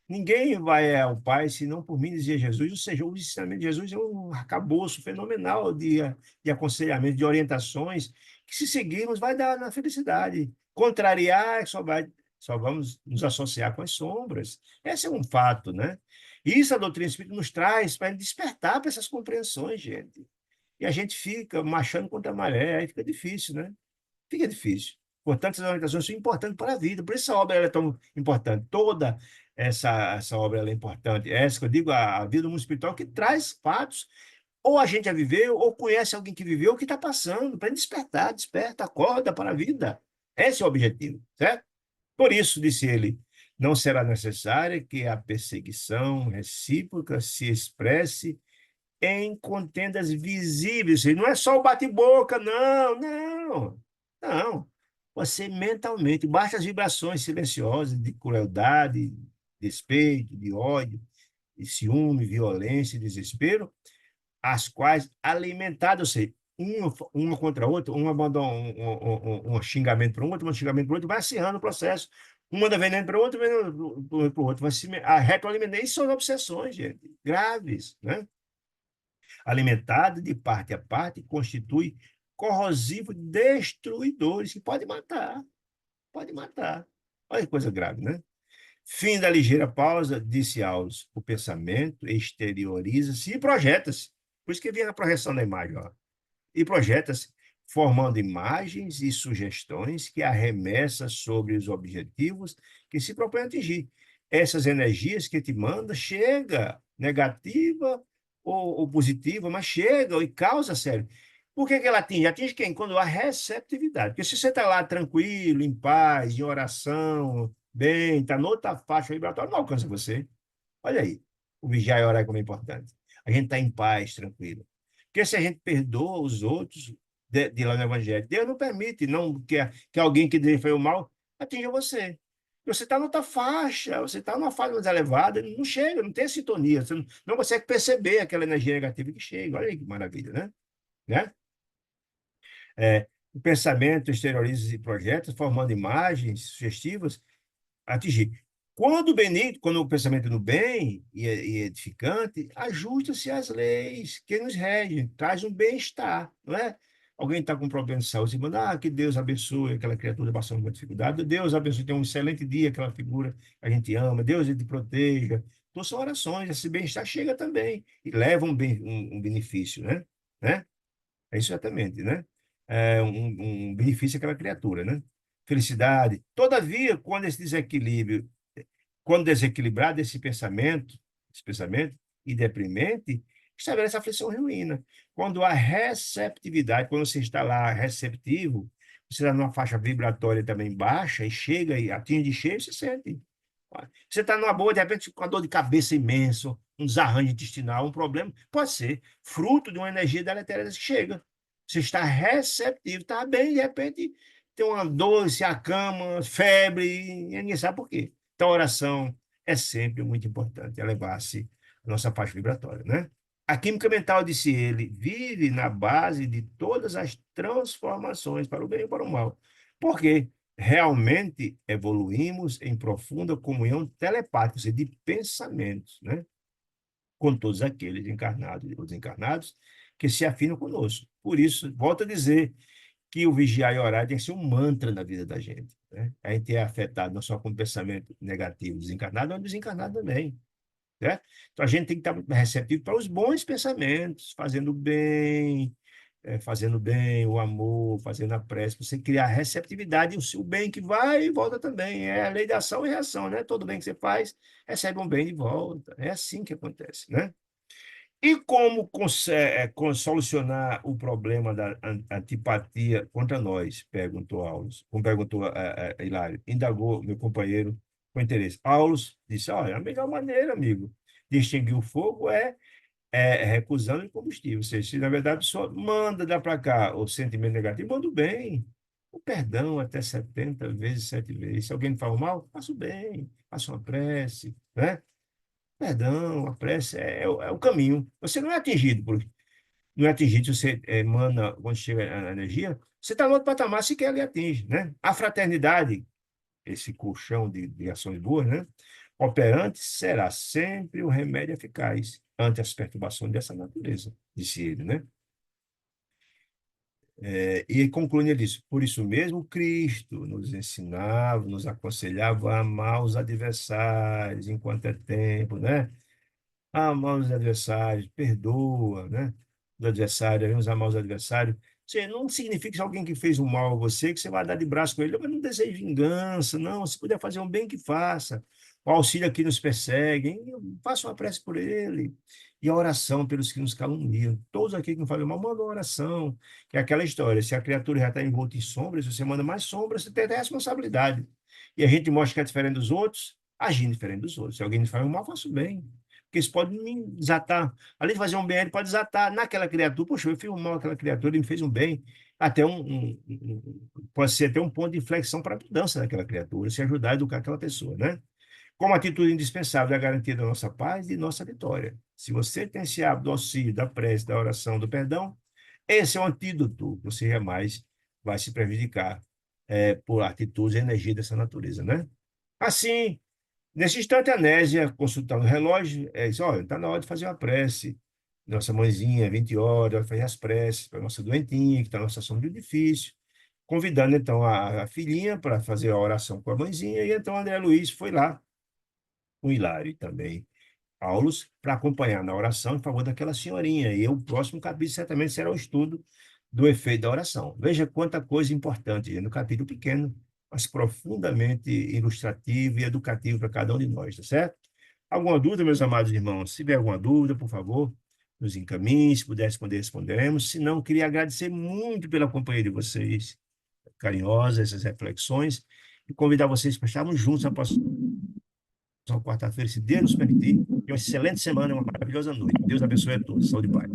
Ninguém vai ao Pai senão por mim, dizia Jesus. Ou seja, o ensinamento de Jesus é um arcabouço fenomenal de aconselhamento, de orientações, que se seguirmos vai dar na felicidade. Contrariar, só vamos nos associar com as sombras. Esse é um fato, né? Isso a doutrina espírita nos traz para despertar para essas compreensões, gente. E a gente fica marchando contra a maré, aí fica difícil, né? Fica difícil. Portanto, essas orientações são importantes para a vida. Por isso essa obra ela é tão importante. Toda essa obra ela é importante. Essa que eu digo, a vida do mundo espiritual, que traz fatos. Ou a gente já viveu, ou conhece alguém que viveu, o que está passando, para despertar, desperta, acorda para a vida. Esse é o objetivo, certo? Por isso, disse ele, não será necessária que a perseguição recíproca se expresse em contendas visíveis. E não é só o bate-boca, não, não, não. Você mentalmente, baixa as vibrações silenciosas de crueldade, despeito, de ódio, de ciúme, violência e desespero, as quais, alimentadas, ou seja, uma contra a outra, uma manda um xingamento para um outro, um xingamento para o outro, vai acirrando o processo. Um manda veneno para o outro, veneno para o outro. Vai se, a retroalimentação. Isso são obsessões, gente, graves, né? Alimentado de parte a parte, constitui corrosivo destruidores que pode matar, pode matar. Olha que coisa grave, né? Fim da ligeira pausa, disse Alves, o pensamento exterioriza-se e projeta-se. Por isso que vem a projeção da imagem, ó. E projeta-se, formando imagens e sugestões que arremessa sobre os objetivos que se propõe a atingir. Essas energias que te manda chega, negativa ou positiva, mas chega e causa sério. Por que ela atinge? Atinge quem? Quando há receptividade. Porque se você está lá tranquilo, em paz, em oração, bem, está noutra faixa vibratória, não alcança você. Olha aí, o vigiar e orar como é importante. A gente está em paz, tranquilo. Porque se a gente perdoa os outros de lá no Evangelho, Deus não permite não que alguém que foi o mal atinja você. Você está noutra faixa, você está numa faixa mais elevada, não chega, não tem sintonia, você não consegue perceber aquela energia negativa que chega. Olha aí que maravilha, né? O pensamento exterioriza e projeta, formando imagens sugestivas atingir. Quando benigno, quando o pensamento é no bem e edificante, ajusta-se às leis que nos regem, traz um bem-estar, não é? Alguém está com um problema de saúde, você manda, que Deus abençoe aquela criatura passando por dificuldade, Deus abençoe, tenha um excelente dia, aquela figura que a gente ama, Deus ele te proteja. Então são orações, esse bem-estar chega também e leva um benefício, né? É isso exatamente, né? É um benefício àquela criatura, né? Felicidade. Todavia, quando desequilibrado esse pensamento e deprimente, estabelece aflição e ruína. Quando há receptividade, quando você está lá receptivo, você está numa faixa vibratória também baixa e chega e atinge cheio, você sente. Você está numa boa, de repente, com uma dor de cabeça imenso, um desarranjo intestinal, um problema, pode ser fruto de uma energia deletéria que chega. Você está receptivo, está bem, de repente tem uma dor, se acama, febre, e ninguém sabe por quê. Então, a oração é sempre muito importante, elevar-se a nossa faixa vibratória, né? A química mental, disse ele, vive na base de todas as transformações para o bem e para o mal. Por quê? Realmente evoluímos em profunda comunhão telepática, ou seja, de pensamentos, né? Com todos aqueles encarnados ou desencarnados que se afinam conosco. Por isso, volto a dizer, que o vigiar e orar tem que ser um mantra na vida da gente, né? A gente é afetado não só com pensamento negativo, desencarnado, mas desencarnado também, né? Então a gente tem que estar receptivo para os bons pensamentos, fazendo bem, o amor, fazendo a prece, você criar receptividade, e o bem que vai e volta também. É a lei da ação e reação, né? Todo bem que você faz, recebe um bem de volta. É assim que acontece, né? E como solucionar o problema da antipatia contra nós? Perguntou Aulos. Como perguntou Hilário. Indagou meu companheiro com interesse. Aulos disse: olha, a melhor maneira, amigo, de extinguir o fogo é recusando o combustível. Ou seja, se na verdade a pessoa manda dar para cá o sentimento negativo, manda o bem. O perdão até 70 vezes, 7 vezes. Se alguém me fala mal, faça o bem, faça uma prece, né? Perdão, a prece é o caminho. Você não é atingido se você emana, quando chega a energia, você está no outro patamar se quer ele atinge, né? A fraternidade, esse colchão de ações boas, né? Operante será sempre o remédio eficaz ante as perturbações dessa natureza, disse ele, né? E concluindo, ele disse, por isso mesmo, Cristo nos ensinava, nos aconselhava a amar os adversários enquanto é tempo, né? Amar os adversários, perdoa, né? Do adversário, devemos amar os adversários. Não significa que se alguém que fez um mal a você, que você vai dar de braço com ele, mas não deseje vingança, não. Se puder fazer um bem, que faça. O auxílio a quem nos perseguem, faça uma prece por ele. E a oração pelos que nos caluniam. Todos aqui que não falam mal, mandam oração. Que é aquela história, se a criatura já está envolta em sombras, você manda mais sombras, você tem até responsabilidade. E a gente mostra que é diferente dos outros, agindo diferente dos outros. Se alguém nos faz um mal, faça o bem. Porque isso pode me desatar. Além de fazer um bem, ele pode desatar naquela criatura. Poxa, eu fiz um mal àquela criatura, ele me fez um bem. Pode ser até um ponto de inflexão para a mudança daquela criatura, se ajudar a educar aquela pessoa, né? Como atitude indispensável é a garantia da nossa paz e nossa vitória. Se você tem esse hábito do auxílio, da prece, da oração, do perdão, esse é o antídoto. Você jamais vai se prejudicar por atitudes e energia dessa natureza, né? Assim, nesse instante, a Nésia, consultando o relógio, disse, olha, está na hora de fazer uma prece. Nossa mãezinha, 20 horas, vai fazer as preces para nossa doentinha, que está numa situação muito difícil. Convidando, então, a filhinha para fazer a oração com a mãezinha. E então, André Luiz foi lá, o Hilário e também Aulos, para acompanhar na oração em favor daquela senhorinha. E o próximo capítulo certamente será o estudo do efeito da oração. Veja quanta coisa importante no capítulo pequeno, mas profundamente ilustrativo e educativo para cada um de nós, tá certo? Alguma dúvida, meus amados irmãos? Se tiver alguma dúvida, por favor, nos encaminhe. Se puder responder, responderemos. Se não, queria agradecer muito pela companhia de vocês, carinhosa, essas reflexões, e convidar vocês para estarmos juntos na próxima quarta-feira, se Deus nos permitir. E uma excelente semana e uma maravilhosa noite. Deus abençoe a todos. Saúde e paz.